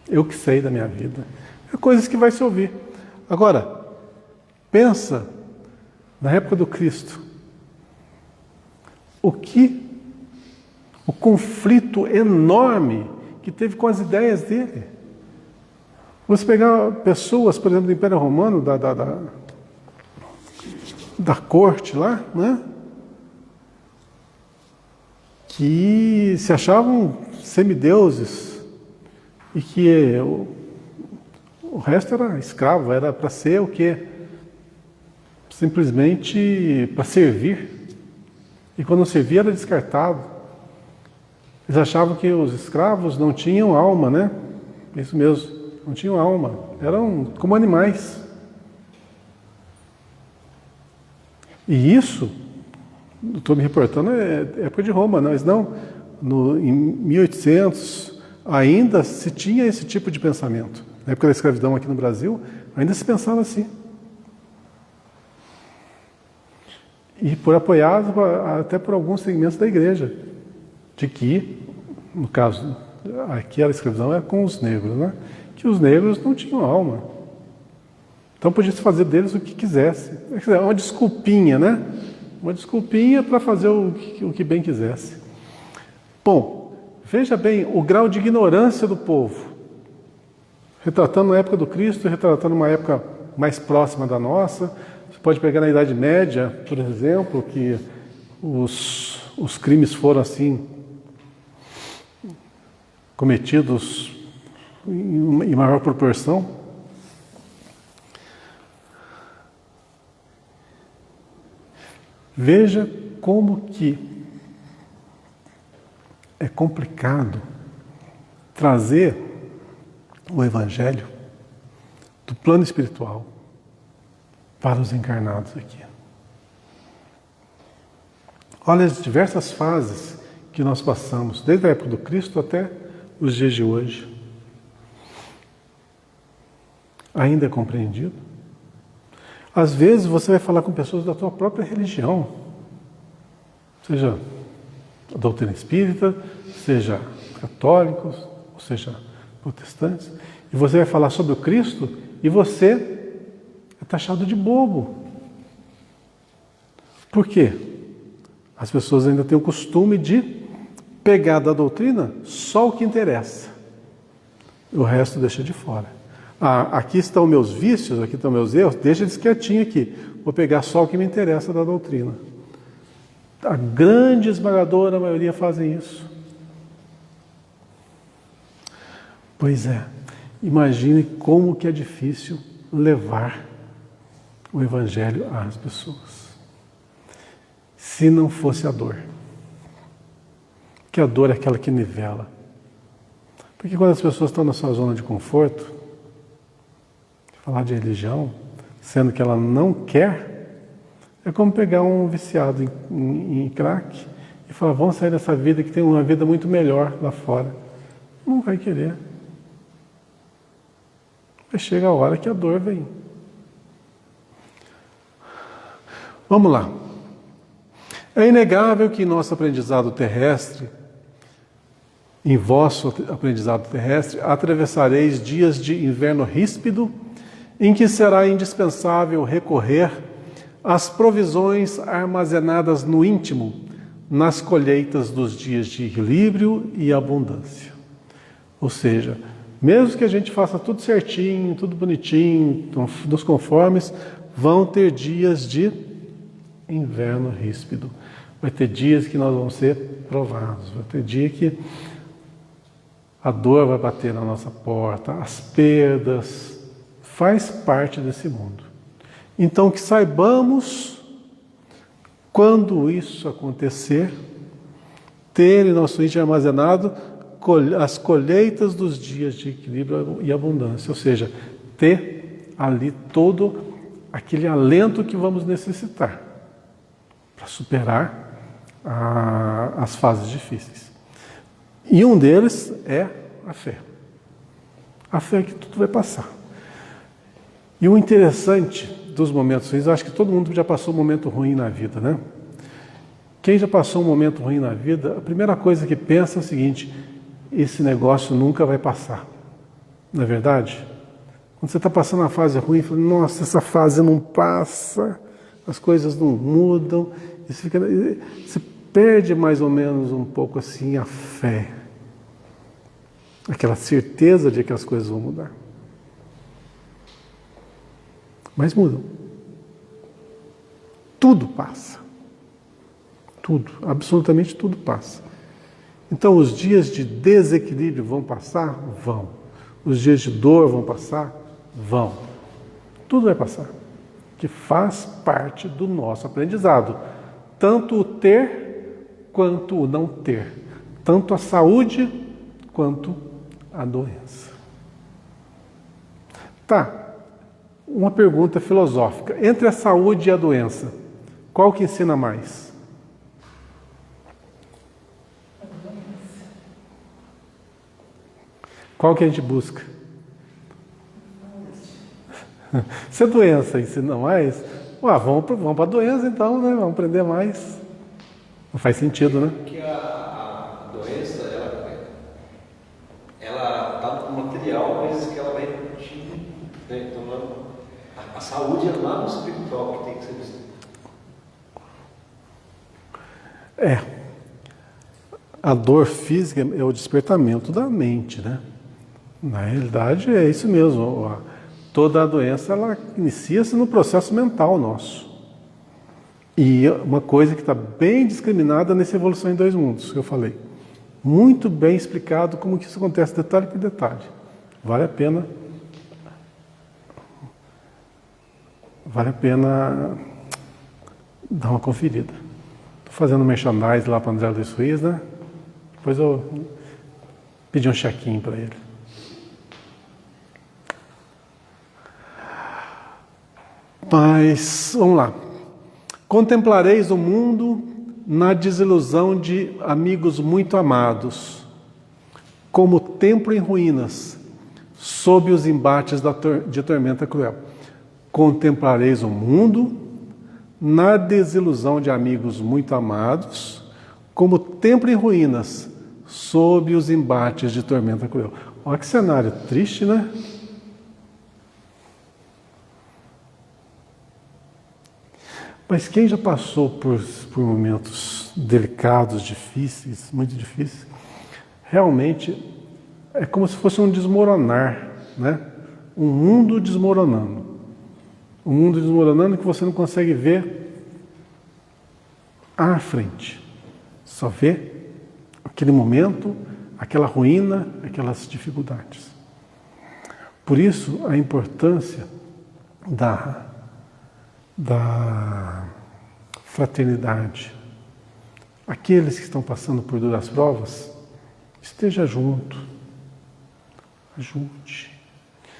Eu que sei da minha vida. É coisas que vai se ouvir. Agora, pensa na época do Cristo. O conflito enorme que teve com as ideias dele. Você pegar pessoas, por exemplo, do Império Romano, da corte lá, né? que se achavam semideuses e que o resto era escravo, era para ser o quê? Simplesmente para servir. E quando não servia era descartado. Eles achavam que os escravos não tinham alma, né? Isso mesmo, não tinham alma. Eram como animais. E isso, estou me reportando, é época de Roma, mas não. Em 1800 ainda se tinha esse tipo de pensamento. Na época da escravidão aqui no Brasil, ainda se pensava assim. E por apoiado até por alguns segmentos da igreja, de que, no caso, aqui a escravidão é com os negros, né? Que os negros não tinham alma. Então podia-se fazer deles o que quisesse. É uma desculpinha, né? Uma desculpinha para fazer o que bem quisesse. Bom, veja bem o grau de ignorância do povo. Retratando a época do Cristo, retratando uma época mais próxima da nossa. Você pode pegar na Idade Média, por exemplo, que os crimes foram assim cometidos em maior proporção. Veja como que é complicado trazer o Evangelho do plano espiritual para os encarnados aqui. Olha as diversas fases que nós passamos, desde a época do Cristo até os dias de hoje. Ainda é compreendido? Às vezes você vai falar com pessoas da tua própria religião, seja a doutrina espírita, seja católicos, ou seja protestantes, e você vai falar sobre o Cristo e você é taxado de bobo. Por quê? As pessoas ainda têm o costume de pegar da doutrina só o que interessa. O resto deixa de fora. Aqui estão meus vícios, aqui estão meus erros, deixa eles quietinho aqui. Vou pegar só o que me interessa da doutrina. A grande esmagadora maioria fazem isso. Pois é, imagine como que é difícil levar o Evangelho às pessoas. Se não fosse a dor. Porque a dor é aquela que nivela. Porque quando as pessoas estão na sua zona de conforto, falar de religião, sendo que ela não quer, é como pegar um viciado em crack e falar, vamos sair dessa vida que tem uma vida muito melhor lá fora. Não vai querer. Aí chega a hora que a dor vem. Vamos lá. É inegável que em nosso aprendizado terrestre, em vosso aprendizado terrestre, atravessareis dias de inverno ríspido, em que será indispensável recorrer às provisões armazenadas no íntimo, nas colheitas dos dias de equilíbrio e abundância. Ou seja, mesmo que a gente faça tudo certinho, tudo bonitinho, nos conformes, vão ter dias de inverno ríspido. Vai ter dias que nós vamos ser provados, vai ter dia que a dor vai bater na nossa porta, as perdas, faz parte desse mundo. Então que saibamos, quando isso acontecer, ter em nosso íntimo armazenado as colheitas dos dias de equilíbrio e abundância, ou seja, ter ali todo aquele alento que vamos necessitar para superar as fases difíceis. E um deles é a fé. A fé é que tudo vai passar. E o interessante dos momentos ruins, eu acho que todo mundo já passou um momento ruim na vida, né? Quem já passou um momento ruim na vida, a primeira coisa que pensa é o seguinte, esse negócio nunca vai passar. Não é verdade? Quando você está passando uma fase ruim, fala, nossa, essa fase não passa, as coisas não mudam, e você perde mais ou menos um pouco assim a fé. Aquela certeza de que as coisas vão mudar. Mas mudam. Tudo passa. Tudo, absolutamente tudo passa. Então, os dias de desequilíbrio vão passar? Vão. Os dias de dor vão passar? Vão. Tudo vai passar. Que faz parte do nosso aprendizado. Tanto o ter quanto o não ter. Tanto a saúde quanto a doença. Tá. Uma pergunta filosófica. Entre a saúde e a doença, qual que ensina mais? Qual que a gente busca? Se a doença ensina mais, vamos para a doença então, né? Vamos aprender mais. Não faz sentido, né? Porque a doença, ela está no material, mas que ela vai repetir, né? Então, a saúde é lá no espiritual que tem que ser vista. A dor física é o despertamento da mente, né? Na realidade é isso mesmo. Toda a doença ela inicia-se no processo mental nosso. E uma coisa que está bem discriminada nessa evolução em dois mundos que eu falei. Muito bem explicado como que isso acontece detalhe por detalhe. Vale a pena dar uma conferida. Estou fazendo merchandise lá para o André Luiz Ruiz, né? Depois eu pedi um check-in para ele. Mas, vamos lá. Contemplareis o mundo na desilusão de amigos muito amados, como templo em ruínas, sob os embates de tormenta cruel. Contemplareis o mundo na desilusão de amigos muito amados, como templo em ruínas, sob os embates de tormenta cruel. Olha que cenário triste, né? Mas quem já passou por momentos delicados, difíceis, muito difíceis, realmente é como se fosse um desmoronar, né? Um mundo desmoronando. Um mundo desmoronando que você não consegue ver à frente. Só vê aquele momento, aquela ruína, aquelas dificuldades. Por isso, a importância da fraternidade. Aqueles que estão passando por duras provas, esteja junto. Ajude.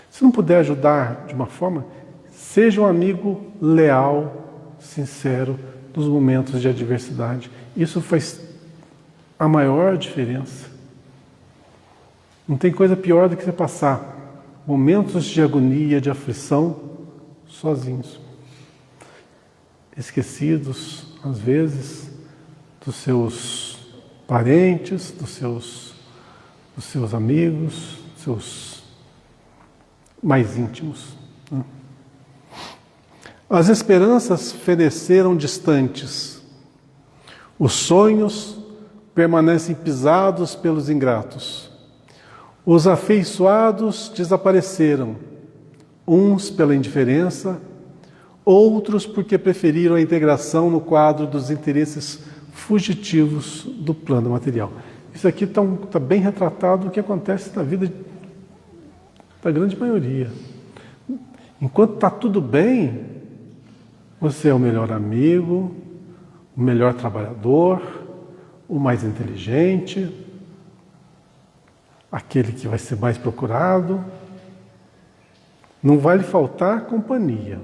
Se não puder ajudar de uma forma, seja um amigo leal, sincero, nos momentos de adversidade. Isso faz a maior diferença. Não tem coisa pior do que você passar momentos de agonia, de aflição, sozinhos. Esquecidos, às vezes, dos seus parentes, dos seus amigos, seus mais íntimos. Né? As esperanças feneceram distantes. Os sonhos permanecem pisados pelos ingratos. Os afeiçoados desapareceram, uns pela indiferença, outros porque preferiram a integração no quadro dos interesses fugitivos do plano material. Isso aqui está bem retratado o que acontece na vida da grande maioria. Enquanto está tudo bem, você é o melhor amigo, o melhor trabalhador, o mais inteligente, aquele que vai ser mais procurado. Não vai lhe faltar companhia.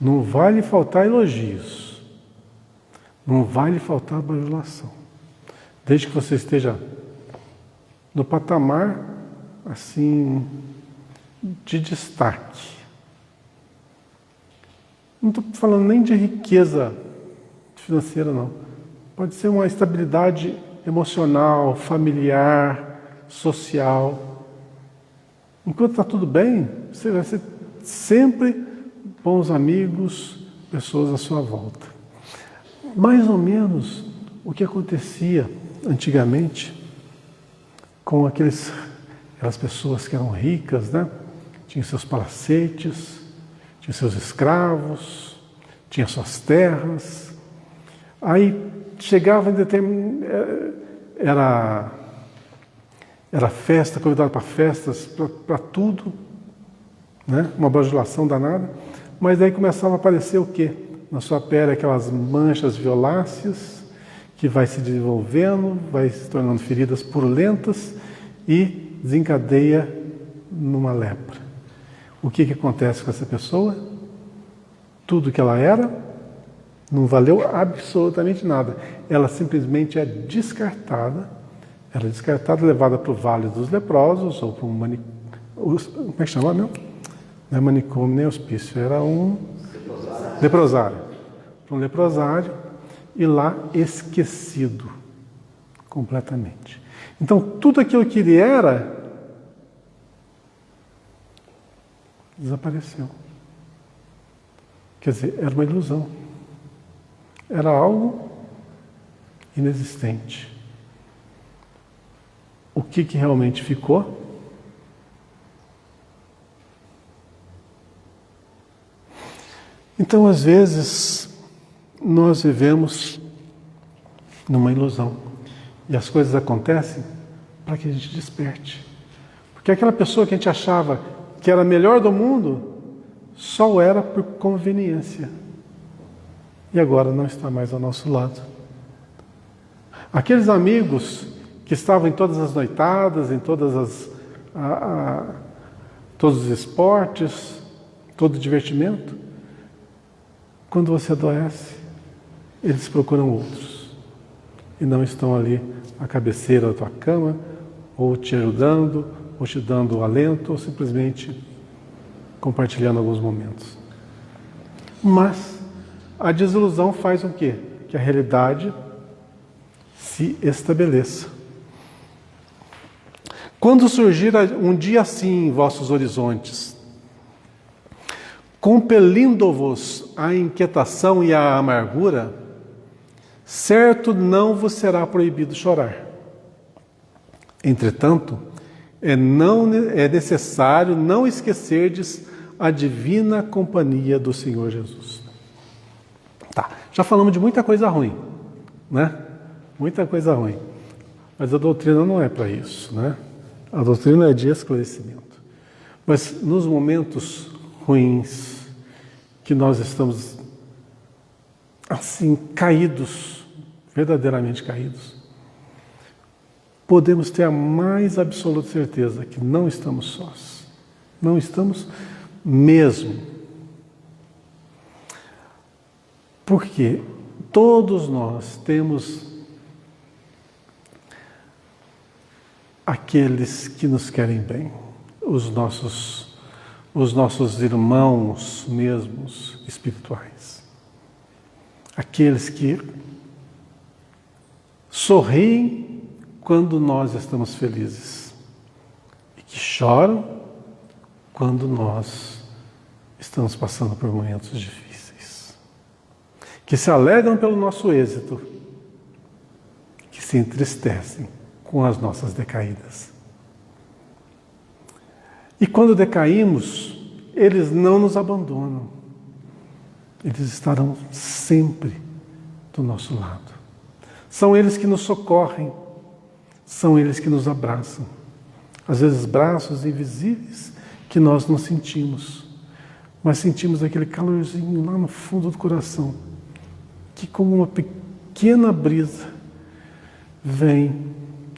Não vai lhe faltar elogios. Não vai lhe faltar bajulação. Desde que você esteja no patamar, assim, de destaque. Não estou falando nem de riqueza financeira, não. Pode ser uma estabilidade emocional, familiar, social. Enquanto está tudo bem, você vai ser sempre bons amigos, pessoas à sua volta. Mais ou menos o que acontecia antigamente com aquelas pessoas que eram ricas, né? Tinham seus palacetes, tinham seus escravos, tinham suas terras. Aí chegava era festa, convidado para festas, para tudo, né? Uma bajulação danada. Mas daí começava a aparecer o quê? Na sua pele aquelas manchas violáceas, que vai se desenvolvendo, vai se tornando feridas purulentas e desencadeia numa lepra. O que acontece com essa pessoa? Tudo que ela era não valeu absolutamente nada. Ela simplesmente é descartada. Ela é descartada, levada para o Vale dos Leprosos, ou para um manicômio. Como é que chama, meu? Não é manicômio nem hospício, era um leprosário. Para um leprosário, e lá esquecido completamente. Então, tudo aquilo que ele era desapareceu. Quer dizer, era uma ilusão. Era algo inexistente. O que realmente ficou? Então, às vezes, nós vivemos numa ilusão. E as coisas acontecem para que a gente desperte. Porque aquela pessoa que a gente achava que era a melhor do mundo, só era por conveniência. E agora não está mais ao nosso lado. Aqueles amigos que estavam em todas as noitadas, em todos os esportes, todo o divertimento, quando você adoece, eles procuram outros. E não estão ali à cabeceira da tua cama, ou te ajudando, ou te dando alento, ou simplesmente compartilhando alguns momentos. Mas a desilusão faz o quê? Que a realidade se estabeleça. Quando surgir um dia assim em vossos horizontes, compelindo-vos à inquietação e à amargura, certo não vos será proibido chorar. Entretanto, é necessário não esquecerdes a divina companhia do Senhor Jesus. Tá, já falamos de muita coisa ruim, né? Muita coisa ruim. Mas a doutrina não é para isso, né? A doutrina é de esclarecimento. Mas nos momentos ruins, que nós estamos assim, caídos, verdadeiramente caídos, podemos ter a mais absoluta certeza que não estamos sós. Não estamos mesmo. Porque todos nós temos aqueles que nos querem bem, os nossos irmãos mesmos espirituais. Aqueles que sorriem quando nós estamos felizes e que choram quando nós estamos passando por momentos difíceis. Que se alegram pelo nosso êxito, que se entristecem com as nossas decaídas. E quando decaímos, eles não nos abandonam. Eles estarão sempre do nosso lado. São eles que nos socorrem, são eles que nos abraçam. Às vezes braços invisíveis que nós não sentimos, mas sentimos aquele calorzinho lá no fundo do coração, que como uma pequena brisa vem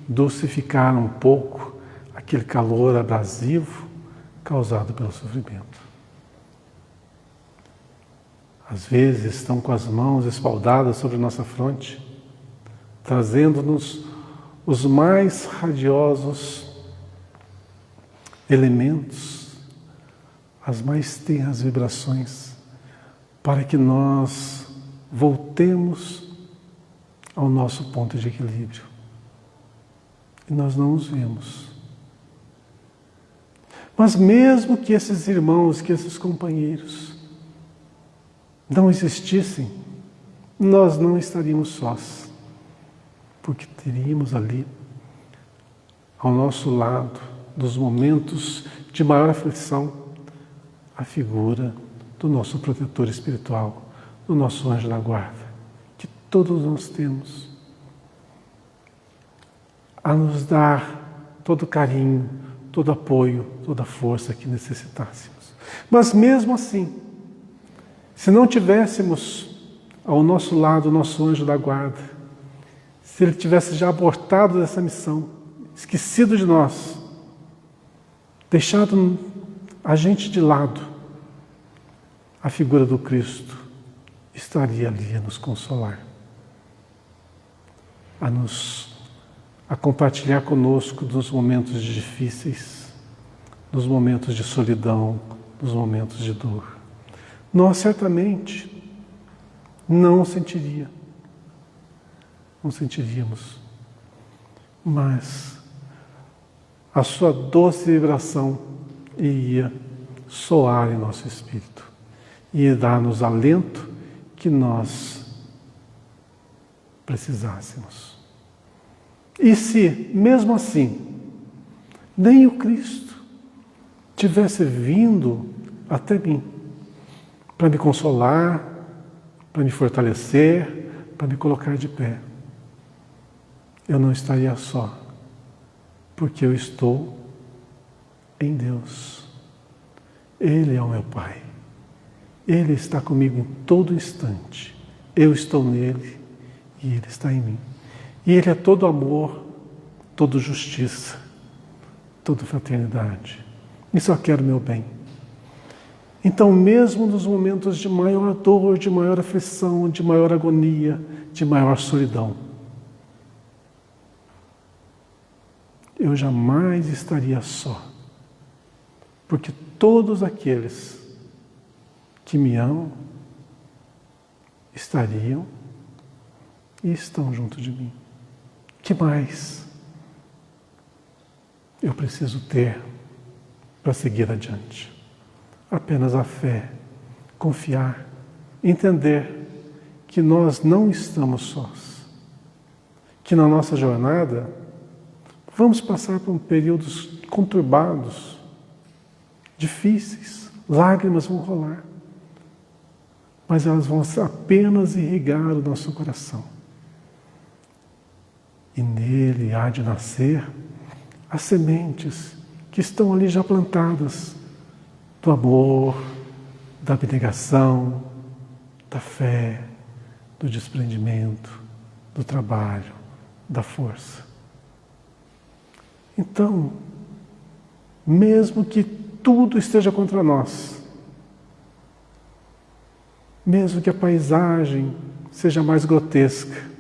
dulcificar um pouco aquele calor abrasivo causado pelo sofrimento. Às vezes estão com as mãos espaldadas sobre nossa fronte, trazendo-nos os mais radiosos elementos, as mais tenras vibrações, para que nós voltemos ao nosso ponto de equilíbrio. E nós não os vemos. Mas mesmo que esses irmãos, que esses companheiros não existissem, nós não estaríamos sós, porque teríamos ali, ao nosso lado, nos momentos de maior aflição, a figura do nosso protetor espiritual, do nosso anjo da guarda, que todos nós temos. a nos dar todo o carinho, todo o apoio, toda a força que necessitássemos. Mas mesmo assim, se não tivéssemos ao nosso lado o nosso anjo da guarda, se ele tivesse já abortado dessa missão, esquecido de nós, deixado a gente de lado, a figura do Cristo estaria ali a nos consolar, a compartilhar conosco nos momentos difíceis, nos momentos de solidão, nos momentos de dor. Nós certamente não sentiríamos, mas a sua doce vibração ia soar em nosso espírito e dar-nos alento que nós precisássemos. E se, mesmo assim, nem o Cristo tivesse vindo até mim para me consolar, para me fortalecer, para me colocar de pé, eu não estaria só, porque eu estou em Deus. Ele é o meu Pai. Ele está comigo em todo instante. Eu estou nele e ele está em mim. E ele é todo amor, toda justiça, toda fraternidade. E só quer o meu bem. Então, mesmo nos momentos de maior dor, de maior aflição, de maior agonia, de maior solidão, eu jamais estaria só, porque todos aqueles que me amam estariam e estão junto de mim. Que mais eu preciso ter para seguir adiante? Apenas a fé, confiar, entender que nós não estamos sós, que na nossa jornada vamos passar por períodos conturbados, difíceis, lágrimas vão rolar, mas elas vão apenas irrigar o nosso coração. E nele há de nascer as sementes que estão ali já plantadas, do amor, da abnegação, da fé, do desprendimento, do trabalho, da força. Então, mesmo que tudo esteja contra nós, mesmo que a paisagem seja mais grotesca,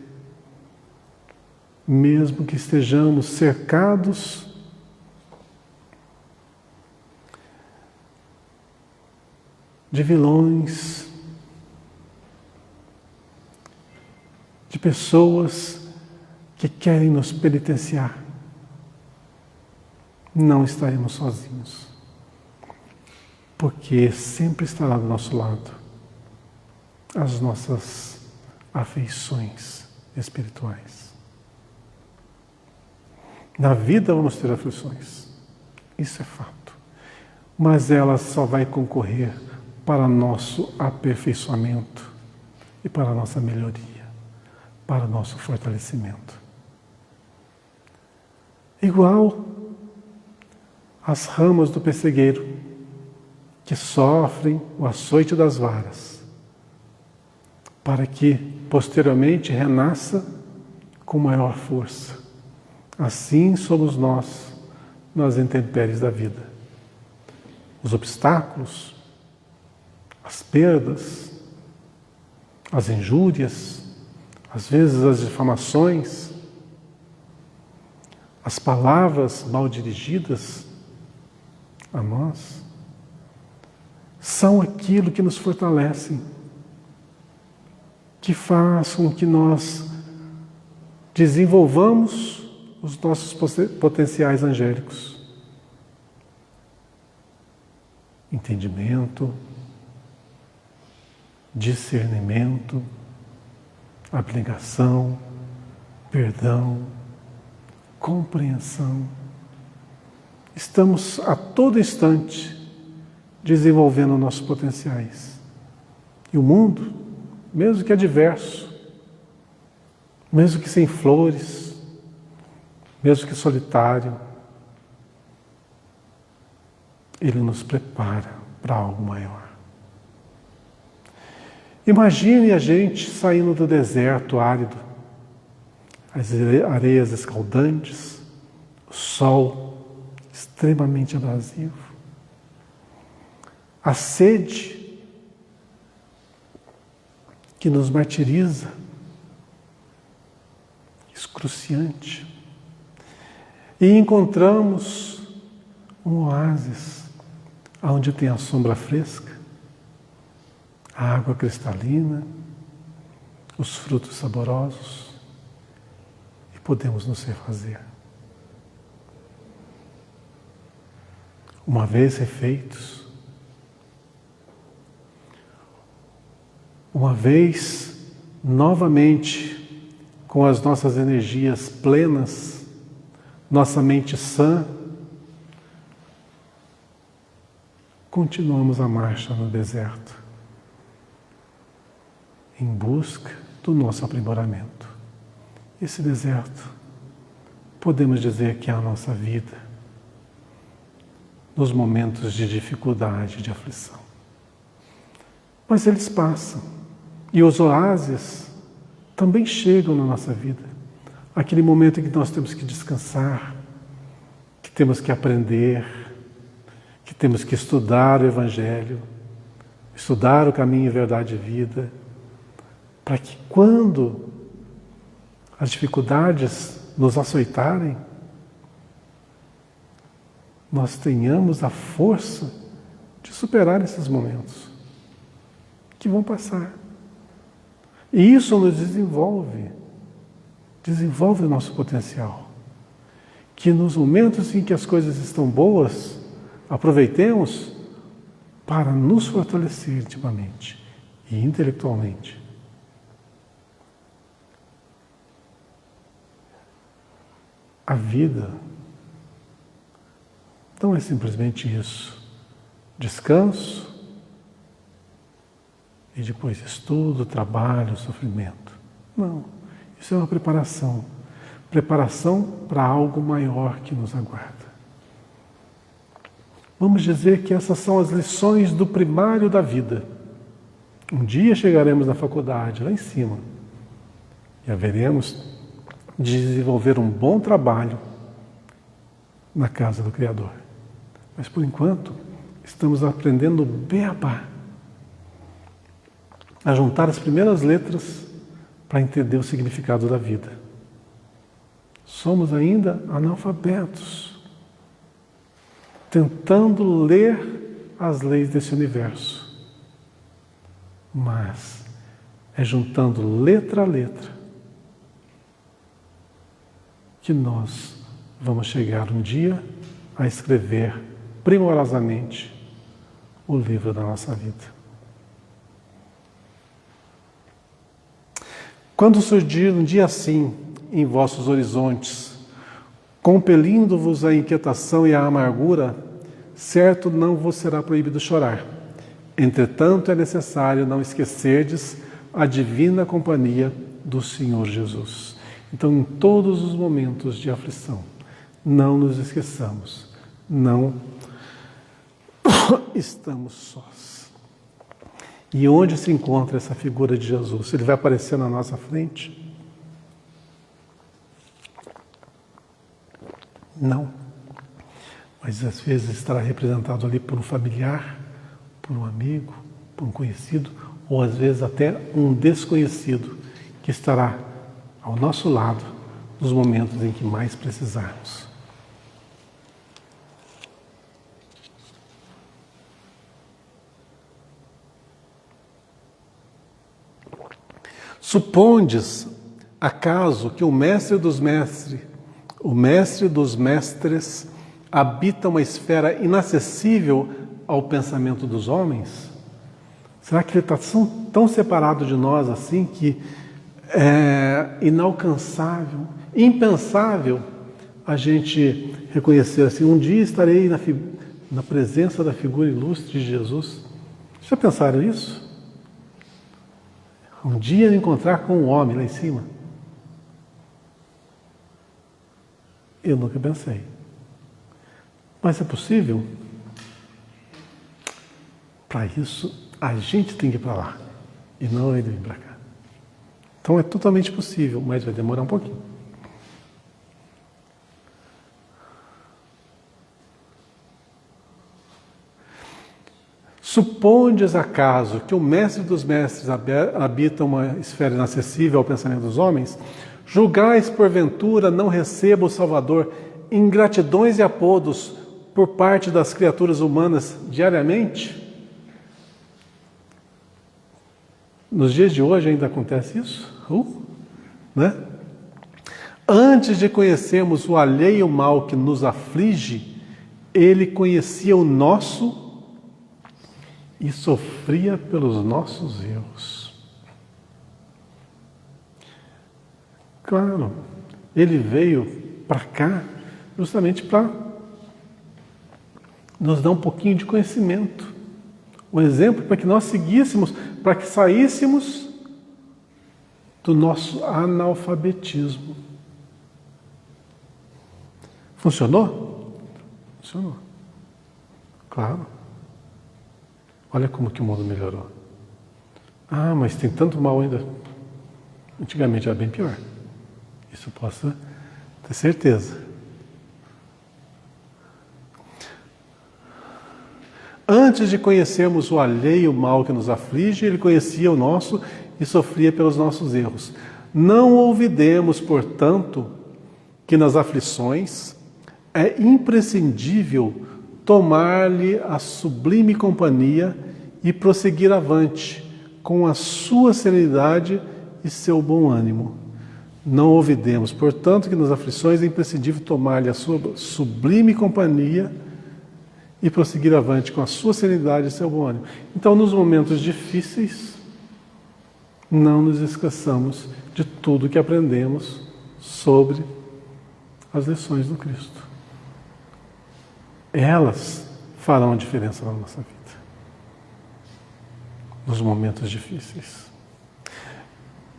mesmo que estejamos cercados de vilões, de pessoas que querem nos penitenciar, não estaremos sozinhos, porque sempre estará do nosso lado as nossas afeições espirituais. Na vida vamos ter aflições, isso é fato, mas ela só vai concorrer para nosso aperfeiçoamento e para a nossa melhoria, para o nosso fortalecimento. Igual as ramas do pessegueiro que sofrem o açoite das varas, para que posteriormente renasça com maior força. Assim somos nós nas intempéries da vida. Os obstáculos, as perdas, as injúrias, às vezes as difamações, as palavras mal dirigidas a nós, são aquilo que nos fortalecem, que faz com que nós desenvolvamos os nossos potenciais angélicos. Entendimento, discernimento, abnegação, perdão, compreensão. Estamos a todo instante desenvolvendo nossos potenciais. E o mundo, mesmo que adverso, mesmo que sem flores, mesmo que solitário, Ele nos prepara para algo maior. Imagine a gente saindo do deserto árido, as areias escaldantes, o sol extremamente abrasivo, a sede que nos martiriza, excruciante, e encontramos um oásis onde tem a sombra fresca, a água cristalina, os frutos saborosos, e podemos nos refazer. Uma vez refeitos, uma vez novamente com as nossas energias plenas, nossa mente sã, continuamos a marcha no deserto, em busca do nosso aprimoramento. Esse deserto, podemos dizer que é a nossa vida, nos momentos de dificuldade, de aflição. Mas eles passam, e os oásis também chegam na nossa vida. Aquele momento em que nós temos que descansar, que temos que aprender, que temos que estudar o Evangelho, estudar o caminho, verdade e vida, para que quando as dificuldades nos açoitarem, nós tenhamos a força de superar esses momentos que vão passar. E isso nos desenvolve o nosso potencial. Que nos momentos em que as coisas estão boas, aproveitemos para nos fortalecer intimamente e intelectualmente. A vida não é simplesmente isso. Descanso e depois estudo, trabalho, sofrimento. Não, isso é uma preparação. Preparação para algo maior que nos aguarda. Vamos dizer que essas são as lições do primário da vida. Um dia chegaremos na faculdade, lá em cima, e haveremos de desenvolver um bom trabalho na casa do Criador. Mas, por enquanto, estamos aprendendo o beabá, a juntar as primeiras letras para entender o significado da vida. Somos ainda analfabetos, tentando ler as leis desse universo. Mas é juntando letra a letra que nós vamos chegar um dia a escrever primorosamente o livro da nossa vida. Quando surgir um dia assim em vossos horizontes, compelindo-vos à inquietação e à amargura, certo não vos será proibido chorar. Entretanto, é necessário não esquecerdes a divina companhia do Senhor Jesus. Então, em todos os momentos de aflição, não nos esqueçamos, não estamos sós. E onde se encontra essa figura de Jesus? Ele vai aparecer na nossa frente? Não. Mas às vezes estará representado ali por um familiar, por um amigo, por um conhecido, ou às vezes até um desconhecido que estará ao nosso lado nos momentos em que mais precisarmos. Supondes, acaso, que o mestre dos mestres, habita uma esfera inacessível ao pensamento dos homens? Será que ele está tão separado de nós assim que é inalcançável, impensável a gente reconhecer assim, um dia estarei na presença da figura ilustre de Jesus? Já pensaram isso? Um dia me encontrar com um homem lá em cima. Eu nunca pensei. Mas é possível? Para isso, a gente tem que ir para lá. E não ele vir para cá. Então é totalmente possível, mas vai demorar um pouquinho. Supondes acaso que o mestre dos mestres habita uma esfera inacessível ao pensamento dos homens? Julgais porventura não receba o Salvador ingratidões e apodos por parte das criaturas humanas diariamente? Nos dias de hoje ainda acontece isso? Né? Antes de conhecermos o alheio mal que nos aflige, ele conhecia o nosso e sofria pelos nossos erros. Claro, ele veio para cá justamente para nos dar um pouquinho de conhecimento. O exemplo para que nós seguíssemos, para que saíssemos do nosso analfabetismo. Funcionou? Funcionou. Claro. Olha como que o mundo melhorou. Ah, mas tem tanto mal ainda. Antigamente era bem pior. Isso posso ter certeza. Antes de conhecermos o alheio mal que nos aflige, ele conhecia o nosso e sofria pelos nossos erros. Não olvidemos, portanto, que nas aflições é imprescindível tomar-lhe a sublime companhia e prosseguir avante com a sua serenidade e seu bom ânimo. Não olvidemos, portanto, que nas aflições é imprescindível tomar-lhe a sua sublime companhia e prosseguir avante com a sua serenidade e seu bom ânimo. Então, nos momentos difíceis, não nos esqueçamos de tudo que aprendemos sobre as lições do Cristo. Elas farão a diferença na nossa vida, nos momentos difíceis.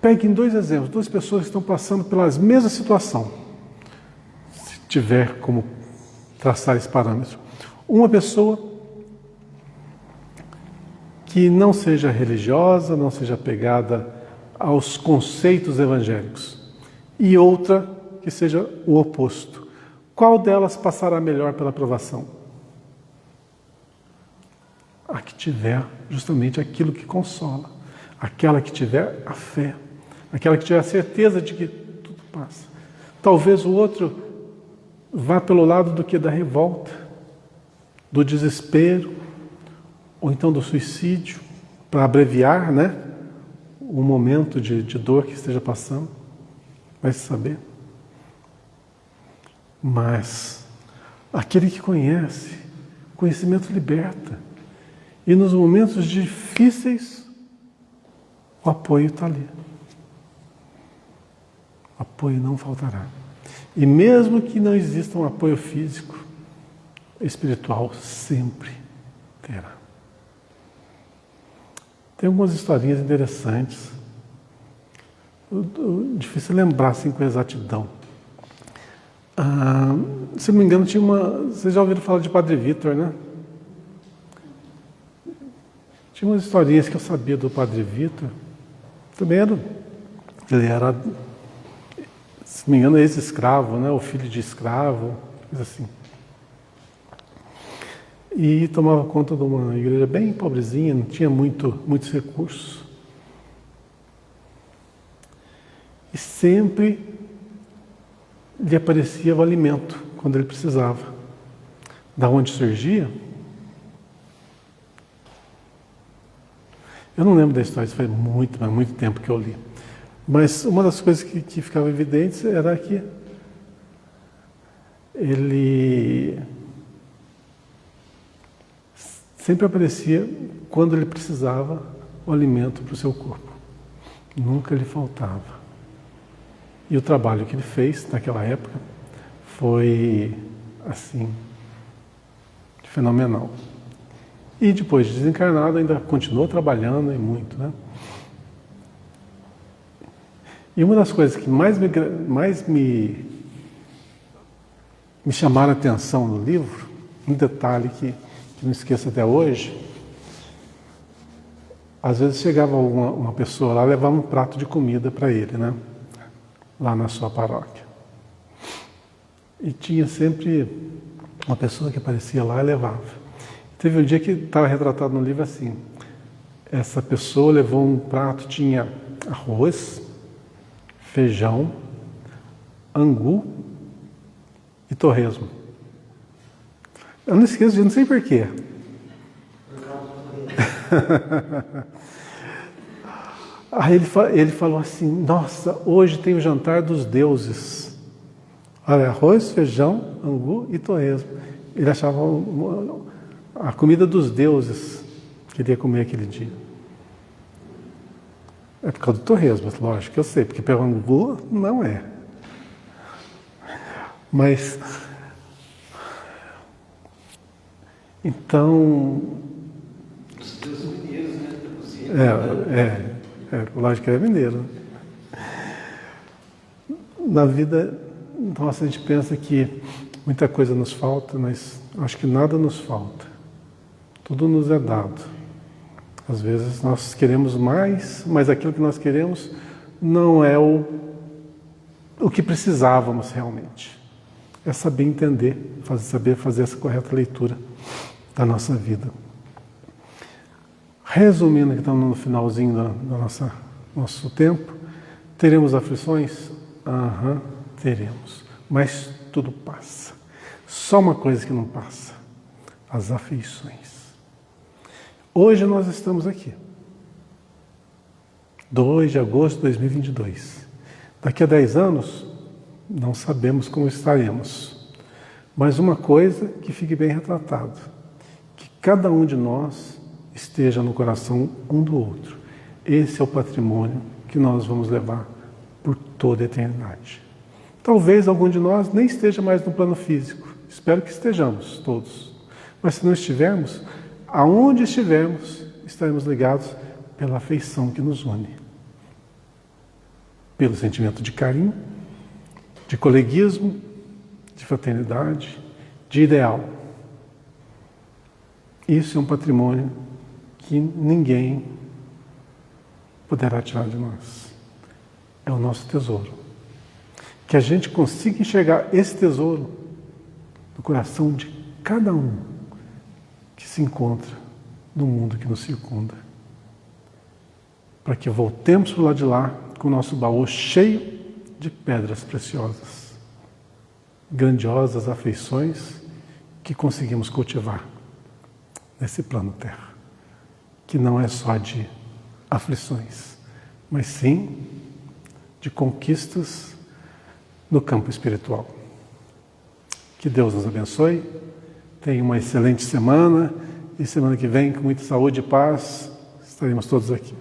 Peguem 2 exemplos, 2 pessoas que estão passando pela mesma situação, se tiver como traçar esse parâmetro. Uma pessoa que não seja religiosa, não seja apegada aos conceitos evangélicos, e outra que seja o oposto. Qual delas passará melhor pela provação? A que tiver justamente aquilo que consola, aquela que tiver a fé, aquela que tiver a certeza de que tudo passa. Talvez o outro vá pelo lado do que da revolta, do desespero, ou então do suicídio, para abreviar, né, o momento de dor que esteja passando. Vai se saber. Mas aquele que conhece, conhecimento liberta. E nos momentos difíceis, o apoio está ali. O apoio não faltará. E mesmo que não exista um apoio físico, espiritual sempre terá. Tem algumas historinhas interessantes. Difícil lembrar assim com exatidão. Se não me engano, tinha uma... Vocês já ouviram falar de Padre Vítor, né? Tinha umas historinhas que eu sabia do Padre Vítor. Também era... Ele era, se não me engano, ex-escravo, né? O filho de escravo, coisa assim. E tomava conta de uma igreja bem pobrezinha, não tinha muitos recursos. E sempre lhe aparecia o alimento quando ele precisava. Da onde surgia? Eu não lembro da história, isso faz muito tempo que eu li. Mas uma das coisas que ficava evidente era que ele sempre aparecia quando ele precisava o alimento para o seu corpo. Nunca lhe faltava. E o trabalho que ele fez naquela época foi, assim, fenomenal. E depois de desencarnado ainda continuou trabalhando e muito, né? E uma das coisas que mais me me chamaram a atenção no livro, um detalhe que não esqueço até hoje. Às vezes chegava uma pessoa lá, levava um prato de comida para ele, né? Lá na sua paróquia. E tinha sempre uma pessoa que aparecia lá e levava. Teve um dia que estava retratado no livro assim, essa pessoa levou um prato, tinha arroz, feijão, angu e torresmo. Eu não esqueço disso, não sei porquê. Aí ele falou assim, nossa, hoje tem o jantar dos deuses. Olha, arroz, feijão, angu e torresmo. Ele achava a comida dos deuses que ele ia comer aquele dia. É por causa do torresmo, lógico que eu sei, porque pelo angu não é. Mas, então... Os deuses mineiros, né? Da cozinha. Lógico que é mineiro. Na vida, nossa, a gente pensa que muita coisa nos falta, mas acho que nada nos falta. Tudo nos é dado. Às vezes nós queremos mais, mas aquilo que nós queremos não é o que precisávamos realmente. É saber entender, saber fazer essa correta leitura da nossa vida. Resumindo, que estamos no finalzinho do nosso tempo, teremos aflições? Teremos. Mas tudo passa. Só uma coisa que não passa: as aflições. Hoje nós estamos aqui. 2 de agosto de 2022. Daqui a 10 anos, não sabemos como estaremos. Mas uma coisa que fique bem retratado: que cada um de nós esteja no coração um do outro. Esse é o patrimônio que nós vamos levar por toda a eternidade. Talvez algum de nós nem esteja mais no plano físico. Espero que estejamos todos. Mas se não estivermos, aonde estivermos, estaremos ligados pela afeição que nos une. Pelo sentimento de carinho, de coleguismo, de fraternidade, de ideal. Isso é um patrimônio que ninguém poderá tirar de nós. É o nosso tesouro. Que a gente consiga enxergar esse tesouro no coração de cada um que se encontra no mundo que nos circunda. Para que voltemos para o lado de lá com o nosso baú cheio de pedras preciosas, grandiosas afeições que conseguimos cultivar nesse plano Terra. Que não é só de aflições, mas sim de conquistas no campo espiritual. Que Deus nos abençoe, tenha uma excelente semana e semana que vem, com muita saúde e paz, estaremos todos aqui.